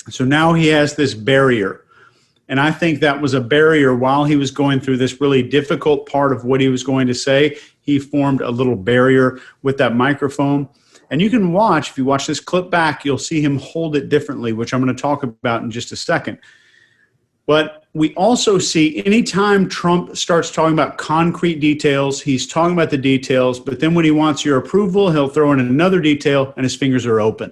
So now he has this barrier. And I think that was a barrier while he was going through this really difficult part of what he was going to say. He formed a little barrier with that microphone. And you can watch, if you watch this clip back, you'll see him hold it differently, which I'm going to talk about in just a second. But we also see anytime Trump starts talking about concrete details, he's talking about the details, but then when he wants your approval, he'll throw in another detail and his fingers are open.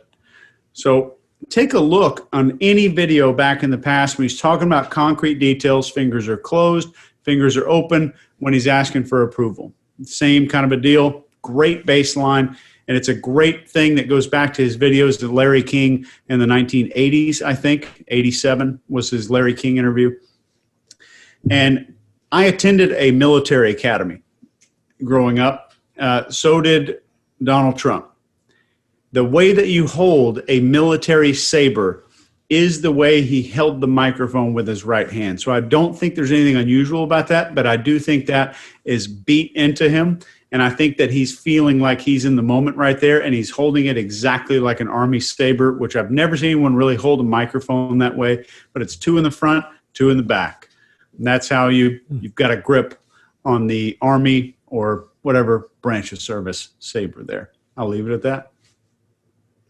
So take a look on any video back in the past when he's talking about concrete details, fingers are closed, fingers are open when he's asking for approval. Same kind of a deal, great baseline, and it's a great thing that goes back to his videos to Larry King in the 1980s, I think. 87 was his Larry King interview. And I attended a military academy growing up. So did Donald Trump. The way that you hold a military saber is the way he held the microphone with his right hand. So I don't think there's anything unusual about that, but I do think that is beat into him. And I think that he's feeling like he's in the moment right there, and he's holding it exactly like an Army saber, which I've never seen anyone really hold a microphone that way, but it's two in the front, two in the back. And that's how you've got a grip on the Army or whatever branch of service saber there. I'll leave it at that.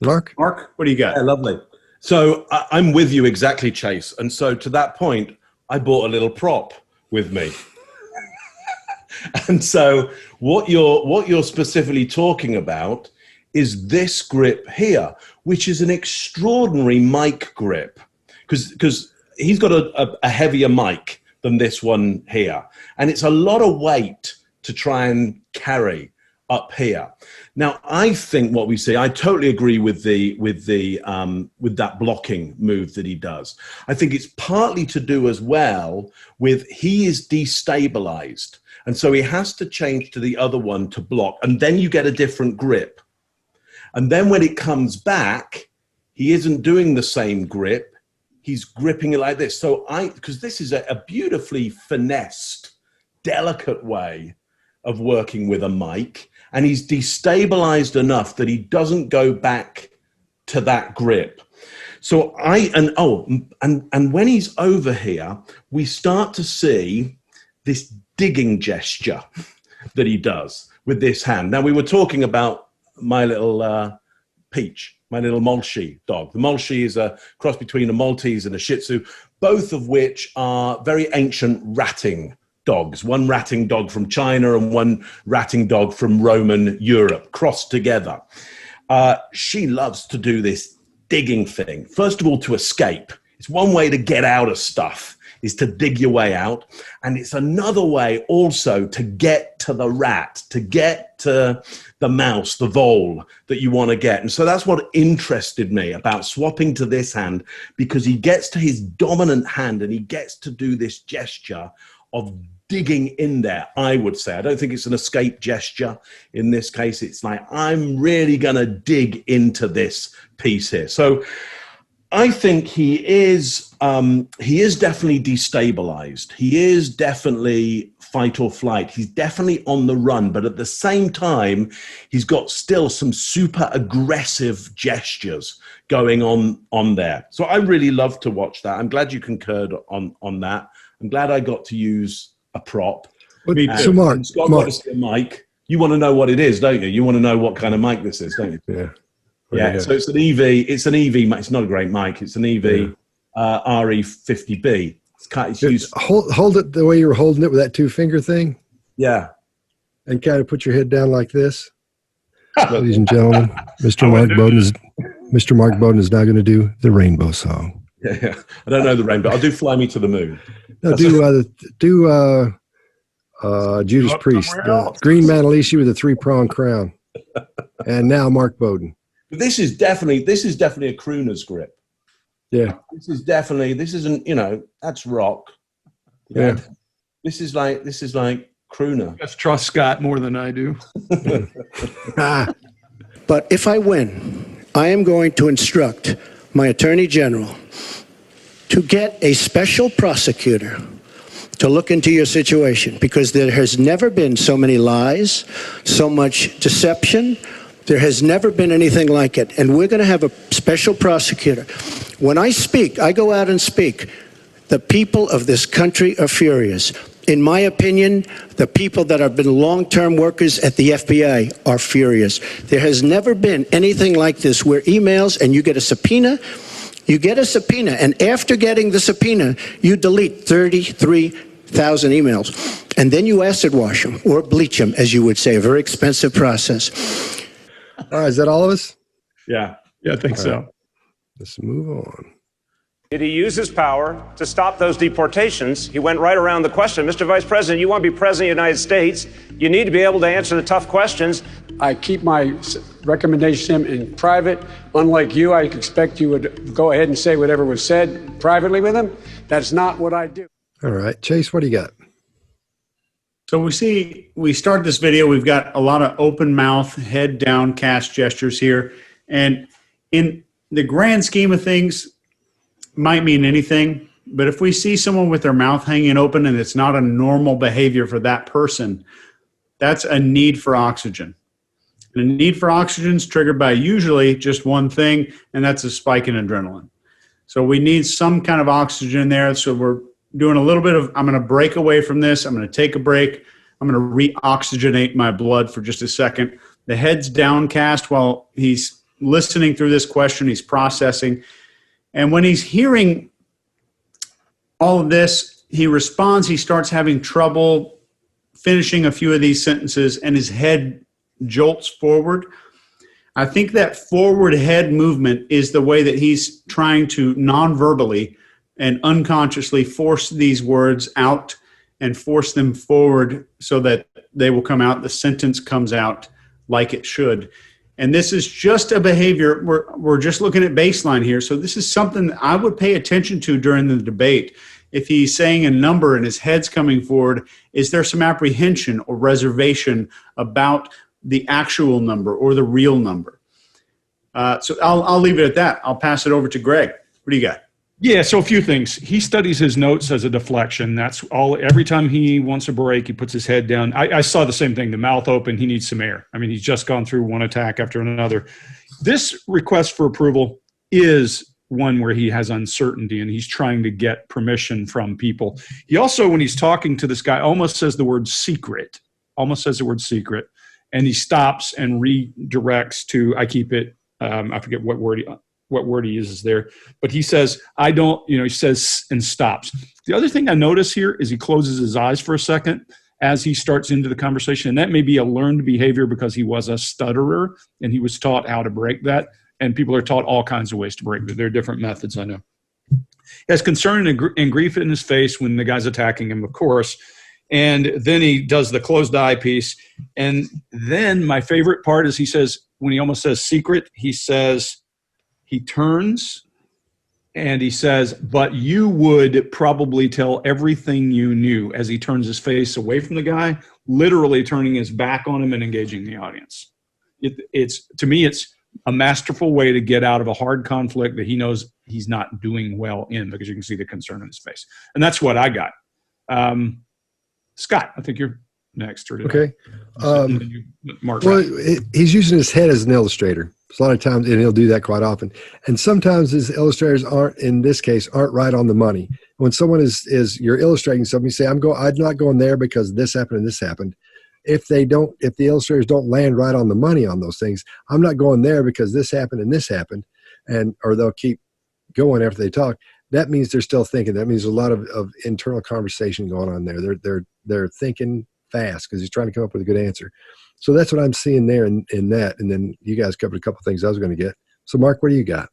Mark, what do you got? Yeah, lovely. So I'm with you exactly, Chase. And so to that point, I bought a little prop with me. And so what you're specifically talking about is this grip here, which is an extraordinary mic grip, because he's got a heavier mic than this one here. And it's a lot of weight to try and carry up here. Now, I think what we see, I totally agree with that blocking move that he does. I think it's partly to do as well with he is destabilized. And so he has to change to the other one to block. And then you get a different grip. And then when it comes back, he isn't doing the same grip. He's gripping it like this. So because this is a beautifully finessed, delicate way of working with a mic. And he's destabilized enough that he doesn't go back to that grip. So and when he's over here, we start to see this digging gesture that he does with this hand. Now, we were talking about my little Peach, my little Maltese dog. The Maltese is a cross between a Maltese and a Shih Tzu, both of which are very ancient ratting dogs. One ratting dog from China and one ratting dog from Roman Europe, crossed together. She loves to do this digging thing. First of all, to escape. It's one way to get out of stuff, is to dig your way out. And it's another way also to get to the rat, to get to the mouse, the vole that you want to get. And so that's what interested me about swapping to this hand, because he gets to his dominant hand and he gets to do this gesture of digging in there, I would say. I don't think it's an escape gesture in this case. It's like, I'm really going to dig into this piece here. So I think he is definitely destabilized. He is definitely fight or flight. He's definitely on the run, but at the same time, he's got still some super aggressive gestures going on there. So I really love to watch that. I'm glad you concurred on that. I'm glad I got to use a prop. So Mark, Scott got to see a mic. You want to know what it is, don't you? You want to know what kind of mic this is, don't you? Yeah. Yeah. So it's an EV. It's an EV. It's not a great mic. It's an EV RE50B. It's used. Hold it the way you were holding it with that 2-finger thing. Yeah. And kind of put your head down like this. Ladies and gentlemen, Mr. Mark Bowden is now going to do the rainbow song. Yeah. I don't know the rainbow. I'll do "Fly Me to the Moon." No, Judas Priest, Green Manalishi with a 3-pronged crown, and now Mark Bowden. This is definitely a crooner's grip. Yeah, this isn't, that's rock. Yeah. This is like crooner. Just trust Scott more than I do. But if I win, I am going to instruct my Attorney General to get a special prosecutor to look into your situation, because there has never been so many lies, so much deception. There has never been anything like it. And we're going to have a special prosecutor. When I speak, I go out and speak. The people of this country are furious. In my opinion, the people that have been long-term workers at the FBI are furious. There has never been anything like this, where emails and you get a subpoena. You get a subpoena, and after getting the subpoena, you delete 33,000 emails. And then you acid wash them, or bleach them, as you would say, a very expensive process. All right, is that all of us? Yeah. Yeah, I think so. Right. Let's move on. Did he use his power to stop those deportations? He went right around the question. Mr. Vice President, you want to be President of the United States. You need to be able to answer the tough questions. I keep my recommendations to him in private. Unlike you, I expect you would go ahead and say whatever was said privately with him. That's not what I do. All right, Chase, what do you got? So we start this video, we've got a lot of open mouth, head down cast gestures here. And in the grand scheme of things, might mean anything, but if we see someone with their mouth hanging open and it's not a normal behavior for that person, that's a need for oxygen. And a need for oxygen is triggered by usually just one thing, and that's a spike in adrenaline. So we need some kind of oxygen there. So we're doing a little bit of, I'm going to break away from this. I'm going to take a break. I'm going to re-oxygenate my blood for just a second. The head's downcast while he's listening through this question. He's processing. And when he's hearing all of this, he responds. He starts having trouble finishing a few of these sentences, and his head jolts forward. I think that forward head movement is the way that he's trying to non-verbally and unconsciously force these words out and force them forward so that they will come out. The sentence comes out like it should. And this is just a behavior. We're just looking at baseline here. So this is something that I would pay attention to during the debate. If he's saying a number and his head's coming forward, is there some apprehension or reservation about the actual number or the real number? So I'll leave it at that. I'll pass it over to Greg. What do you got? Yeah, so a few things. He studies his notes as a deflection. That's all. Every time he wants a break, he puts his head down. I saw the same thing, the mouth open. He needs some air. I mean, he's just gone through one attack after another. This request for approval is one where he has uncertainty and he's trying to get permission from people. He also, when he's talking to this guy, almost says the word secret, and he stops and redirects to, I keep it, I forget what word he uses there, but he says, I don't, he says and stops. The other thing I notice here is he closes his eyes for a second as he starts into the conversation. And that may be a learned behavior because he was a stutterer and he was taught how to break that. And people are taught all kinds of ways to break it. There are different methods, I know. He has concern and grief in his face when the guy's attacking him, of course. And then he does the closed eye piece. And then my favorite part is he says, when he almost says secret, he says, he turns and he says, but you would probably tell everything you knew, as he turns his face away from the guy, literally turning his back on him and engaging the audience. To me, it's a masterful way to get out of a hard conflict that he knows he's not doing well in, because you can see the concern in his face. And that's what I got. Scott, I think you're next. Or Okay. Mark. Well, he's using his head as an illustrator. A lot of times, and he'll do that quite often. And sometimes his illustrators aren't, in this case, aren't right on the money. When someone is you're illustrating something, you say, I'm not going there because this happened and this happened. If the illustrators don't land right on the money on those things, I'm not going there because this happened and this happened, or they'll keep going after they talk. That means they're still thinking. That means a lot of internal conversation going on there. They're thinking fast because he's trying to come up with a good answer. So that's what I'm seeing there in that. And then you guys covered a couple of things I was going to get. So Mark, what do you got?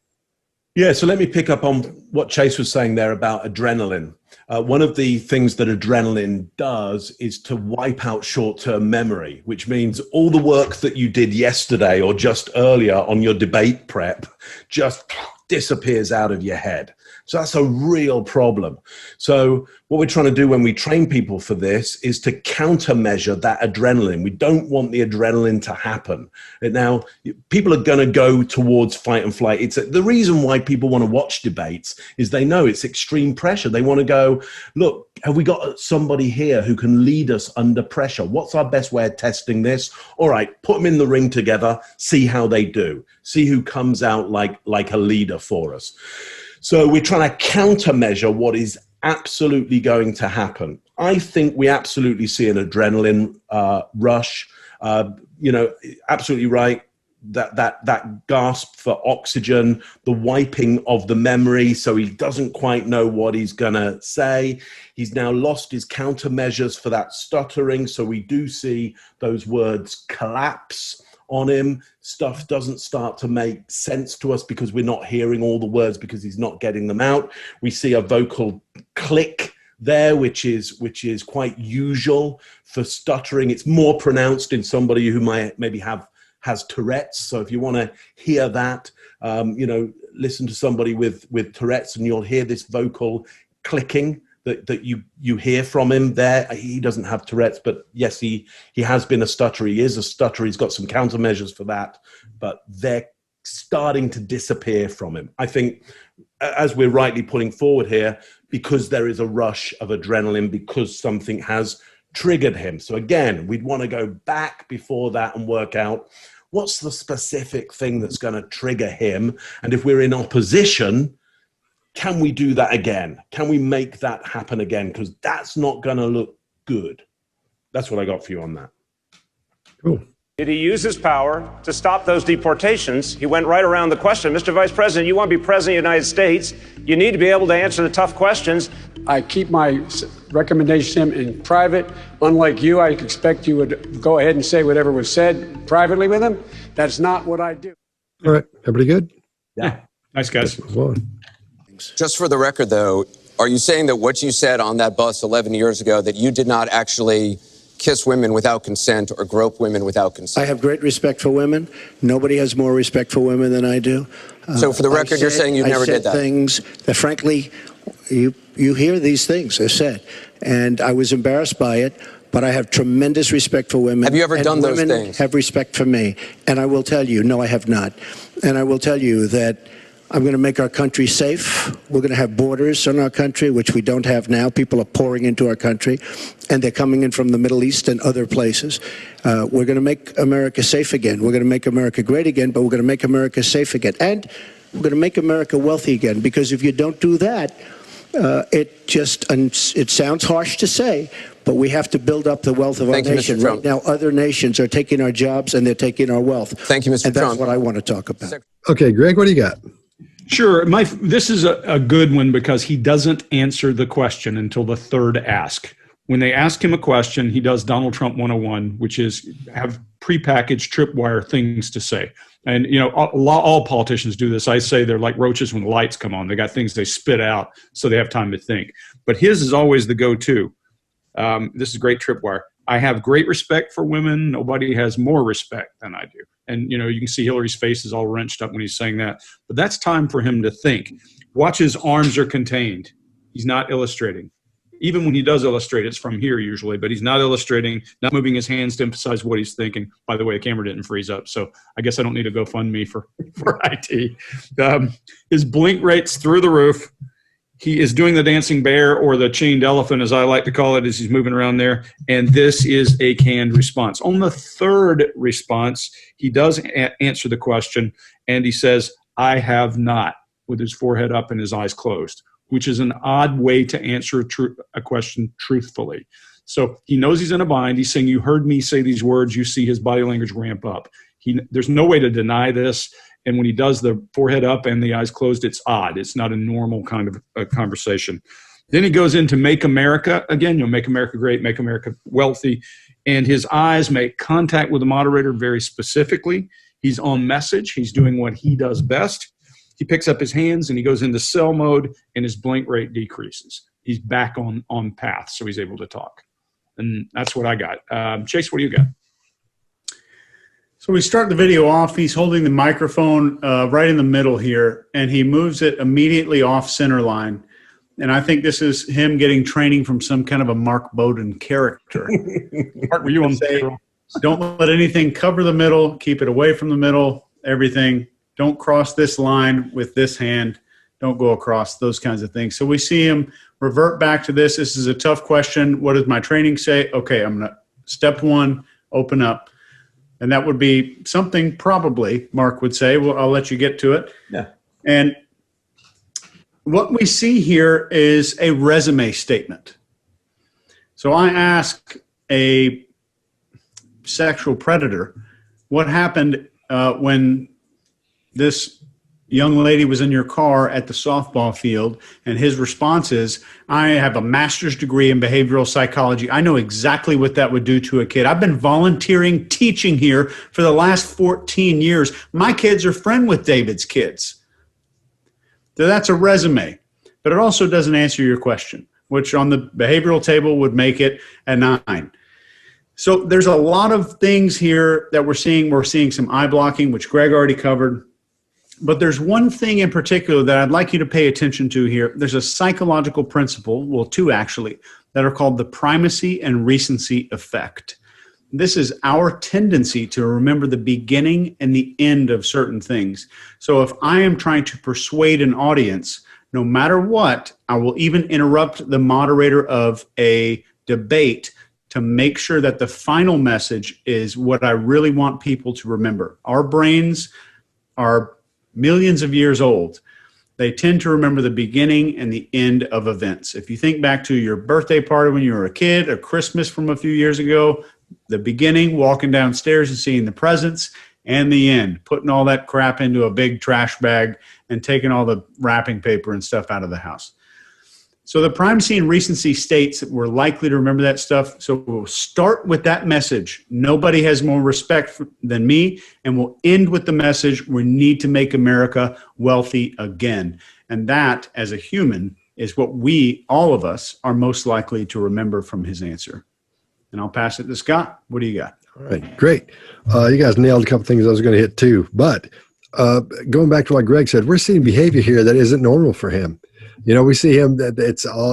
Yeah, so let me pick up on what Chase was saying there about adrenaline. One of the things that adrenaline does is to wipe out short-term memory, which means all the work that you did yesterday or just earlier on your debate prep just disappears out of your head. So that's a real problem. So what we're trying to do when we train people for this is to countermeasure that adrenaline. We don't want the adrenaline to happen. And now, people are going to go towards fight and flight. It's the reason why people want to watch debates is they know it's extreme pressure. They want to go, look, have we got somebody here who can lead us under pressure? What's our best way of testing this? All right, put them in the ring together, see how they do, see who comes out like a leader for us. So we're trying to countermeasure what is absolutely going to happen. I think we absolutely see an adrenaline rush. Absolutely right. That gasp for oxygen, the wiping of the memory, so he doesn't quite know what he's going to say. He's now lost his countermeasures for that stuttering, so we do see those words collapse on him. Stuff doesn't start to make sense to us because we're not hearing all the words because he's not getting them out. We see a vocal click there, which is quite usual for stuttering. It's more pronounced in somebody who might maybe has Tourette's. So if you want to hear that, listen to somebody with Tourette's and you'll hear this vocal clicking that you hear from him there. He doesn't have Tourette's, but yes, he has been a stutterer. He is a stutterer. He's got some countermeasures for that, but they're starting to disappear from him. I think, as we're rightly putting forward here, because there is a rush of adrenaline, because something has triggered him. So again, we'd want to go back before that and work out what's the specific thing that's going to trigger him. And if we're in opposition, can we do that again? Can we make that happen again? Because that's not going to look good. That's what I got for you on that. Cool. Did he use his power to stop those deportations? He went right around the question. Mr. Vice President, you want to be president of the United States. You need to be able to answer the tough questions. I keep my recommendations to him in private. Unlike you, I expect you would go ahead and say whatever was said privately with him. That's not what I do. All right. Everybody good? Yeah. Nice, guys. Just for the record, though, are you saying that what you said on that bus 11 years ago, that you did not actually kiss women without consent or grope women without consent? I have great respect for women. Nobody has more respect for women than I do. So for the record, you're saying you never did that? I said things that, frankly, you hear these things are said. And I was embarrassed by it, but I have tremendous respect for women. Have you ever done those things? things? Have respect for me. And I will tell you, no, I have not. And I will tell you that I'm going to make our country safe. We're going to have borders in our country, which we don't have now. People are pouring into our country, and they're coming in from the Middle East and other places. We're going to make America safe again. We're going to make America great again, but we're going to make America safe again. And we're going to make America wealthy again, because if you don't do that, it sounds harsh to say, but we have to build up the wealth of our nation. Right now, other nations are taking our jobs and they're taking our wealth. Thank you, Mr. And Trump. that's what I want to talk about. Okay, Greg, what do you got? Sure. This is a good one because he doesn't answer the question until the third ask. When they ask him a question, he does Donald Trump 101, which is have prepackaged tripwire things to say. And, you know, all politicians do this. I say they're like roaches when the lights come on. They got things they spit out so they have time to think. But his is always the go-to. This is a great tripwire. I have great respect for women. Nobody has more respect than I do. And, you know, you can see Hillary's face is all wrenched up when he's saying that. But that's time for him to think. Watch, his arms are contained. He's not illustrating. Even when he does illustrate, it's from here usually, but he's not illustrating, not moving his hands to emphasize what he's thinking. By the way, the camera didn't freeze up, so I guess I don't need to GoFundMe for IT. His blink rate's through the roof. He is doing the dancing bear, or the chained elephant, as I like to call it, as he's moving around there. And this is a canned response. On the third response, he does answer the question, and he says, "I have not," with his forehead up and his eyes closed, which is an odd way to answer a question truthfully. So he knows he's in a bind. He's saying, you heard me say these words. You see his body language ramp up. There's no way to deny this. And when he does the forehead up and the eyes closed, it's odd. It's not a normal kind of a conversation. Then he goes into Make America. Again, you know, Make America Great, Make America Wealthy. And his eyes make contact with the moderator very specifically. He's on message. He's doing what he does best. He picks up his hands and he goes into cell mode, and his blink rate decreases. He's back on path, so he's able to talk. And that's what I got. Chase, what do you got? So we start the video off. He's holding the microphone right in the middle here, and he moves it immediately off center line. And I think this is him getting training from some kind of a Mark Bowden character. Mark, were you on say, don't let anything cover the middle. Keep it away from the middle. Everything. Don't cross this line with this hand. Don't go across, those kinds of things. So we see him revert back to this. This is a tough question. What does my training say? Okay, I'm going to, step one, open up. And that would be something probably Mark would say. Well, I'll let you get to it. Yeah. And what we see here is a resume statement. So I ask a sexual predator what happened when this young lady was in your car at the softball field, and his response is, I have a master's degree in behavioral psychology. I know exactly what that would do to a kid. I've been volunteering teaching here for the last 14 years. My kids are friends with David's kids. So that's a resume, but it also doesn't answer your question, which on the behavioral table would make it a 9. So there's a lot of things here that we're seeing. We're seeing some eye blocking, which Greg already covered. But there's one thing in particular that I'd like you to pay attention to here. There's a psychological principle, well, 2 actually, that are called the primacy and recency effect. This is our tendency to remember the beginning and the end of certain things. So if I am trying to persuade an audience, no matter what, I will even interrupt the moderator of a debate to make sure that the final message is what I really want people to remember. Our brains are millions of years old. They tend to remember the beginning and the end of events. If you think back to your birthday party when you were a kid, or Christmas from a few years ago, the beginning, walking downstairs and seeing the presents, and the end, putting all that crap into a big trash bag and taking all the wrapping paper and stuff out of the house. So the primacy and recency states that we're likely to remember that stuff. So we'll start with that message. Nobody has more respect than me. And we'll end with the message, we need to make America wealthy again. And that, as a human, is what we, all of us, are most likely to remember from his answer. And I'll pass it to Scott. What do you got? All right, great. You guys nailed a couple things I was going to hit too. But going back to what Greg said, we're seeing behavior here that isn't normal for him. You know, we see him that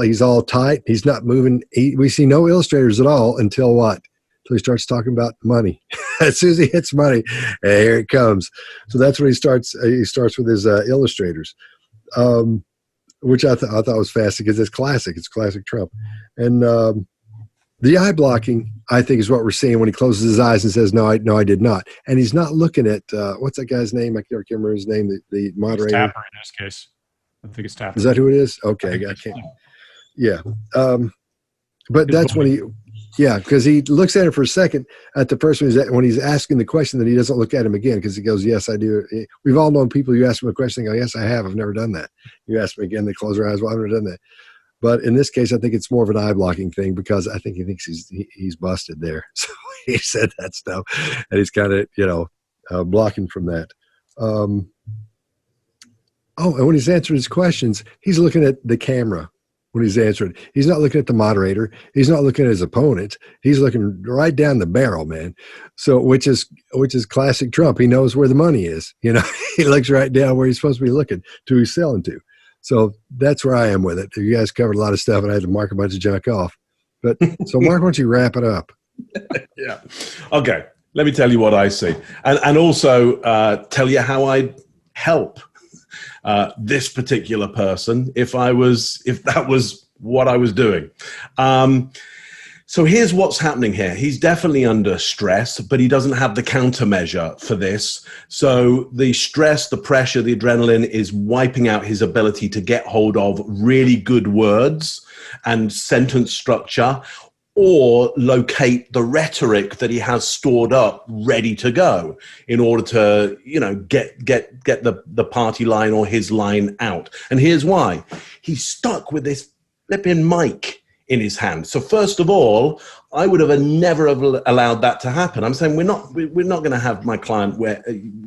he's all tight. He's not moving. We see no illustrators at all until what? Until he starts talking about money. As soon as he hits money, hey, here it comes. So that's when he starts. He starts with his illustrators, which I thought was fascinating because it's classic. It's classic Trump. And the eye blocking, I think, is what we're seeing when he closes his eyes and says, "No, I did not." And he's not looking at what's that guy's name? I can't remember his name. The moderator. It's Tapper in this case. I think it's Tapper. Is that who it is? Okay, I can't. Yeah, but that's when he, because he looks at it for a second at the person when he's asking the question, then he doesn't look at him again because he goes, "Yes, I do." We've all known people. You ask them a question, they go, "Yes, I have. I've never done that." You ask them again, they close their eyes. Well, I've never done that. But in this case, I think it's more of an eye blocking thing because I think he thinks he's busted there. So he said that stuff, and he's kind of blocking from that. And when he's answering his questions, he's looking at the camera when he's answering. He's not looking at the moderator. He's not looking at his opponent. He's looking right down the barrel, man. So, which is classic Trump. He knows where the money is. You know, he looks right down where he's supposed to be looking to who he's selling to. So that's where I am with it. You guys covered a lot of stuff, and I had to mark a bunch of junk off. But so, Mark, why don't you wrap it up? Yeah. Okay. Let me tell you what I see, and also tell you how I'd help this particular person if that was what I was doing. So here's what's happening here. He's definitely under stress, but he doesn't have the countermeasure for this. So the stress, the pressure, the adrenaline is wiping out his ability to get hold of really good words and sentence structure, or locate the rhetoric that he has stored up ready to go in order to, get the party line or his line out. And here's why. He's stuck with this flipping mic in his hand. So first of all, I would have never have allowed that to happen. I'm saying we're not going to have my client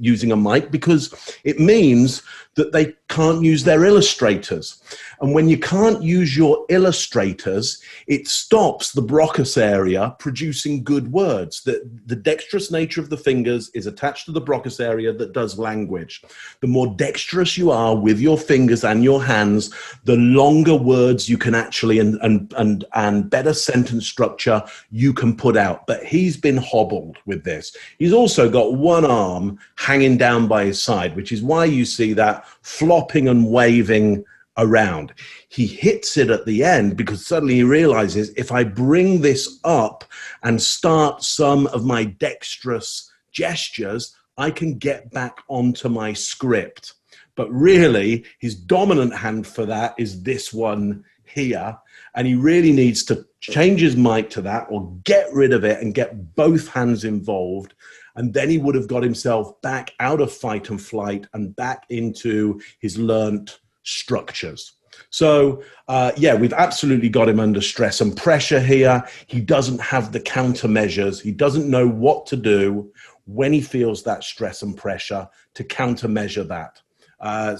using a mic, because it means that they can't use their illustrators. And when you can't use your illustrators, it stops the Broca's area producing good words. The dexterous nature of the fingers is attached to the Broca's area that does language. The more dexterous you are with your fingers and your hands, the longer words you can actually and better sentence structure you can put out. But he's been hobbled with this. He's also got one arm hanging down by his side, which is why you see that flopping and waving around. He hits it at the end because suddenly he realizes, if I bring this up and start some of my dexterous gestures, I can get back onto my script. But really, his dominant hand for that is this one here. And he really needs to change his mic to that, or get rid of it and get both hands involved. And then he would have got himself back out of fight and flight and back into his learnt structures. So, we've absolutely got him under stress and pressure here. He doesn't have the countermeasures. He doesn't know what to do when he feels that stress and pressure to countermeasure that.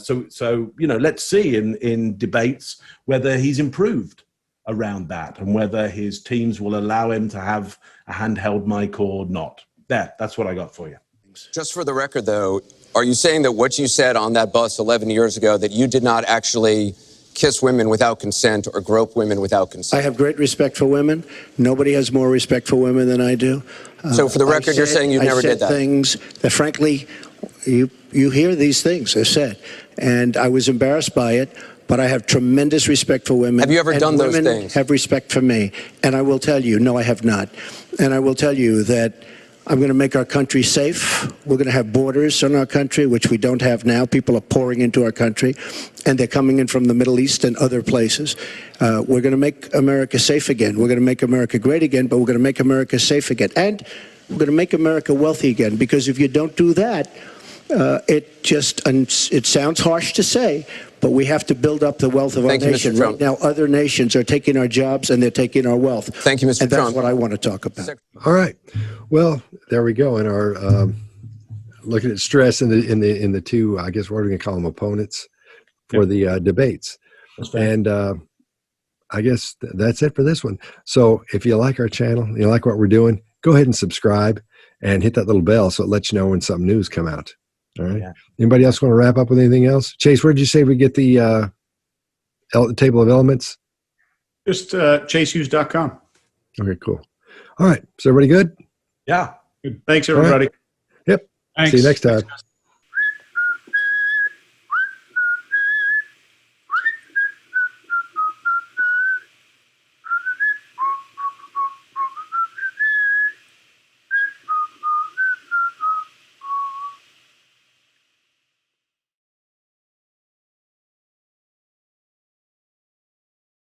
So let's see in debates whether he's improved around that and whether his teams will allow him to have a handheld mic or not. That's what I got for you. Just for the record, though, are you saying that what you said on that bus 11 years ago, that you did not actually kiss women without consent or grope women without consent? I have great respect for women. Nobody has more respect for women than I do. So for the record, you're saying you never did that? I said things that, frankly, you hear these things are said, and I was embarrassed by it. But I have tremendous respect for women. Have you ever done those things? Women have respect for me. And I will tell you, no, I have not. And I will tell you that I'm going to make our country safe. We're going to have borders in our country, which we don't have now. People are pouring into our country, and they're coming in from the Middle East and other places. We're going to make America safe again. We're going to make America great again, but we're going to make America safe again. And we're going to make America wealthy again, because if you don't do that, it sounds harsh to say, but we have to build up the wealth of our nation. Right now, other nations are taking our jobs and they're taking our wealth. Thank you, Mr. And Trump. that's what I want to talk about. All right. Well, there we go. In our looking at stress in the two, I guess we're going to call them opponents for the debates. And I guess that's it for this one. So if you like our channel, you like what we're doing, go ahead and subscribe and hit that little bell so it lets you know when some news come out. All right. Yeah. Anybody else want to wrap up with anything else? Chase, where did you say we get the table of elements? Just chasehughes.com. Okay, cool. All right. Is everybody good? Yeah. Thanks, everybody. Right. Yep. Thanks. See you next time.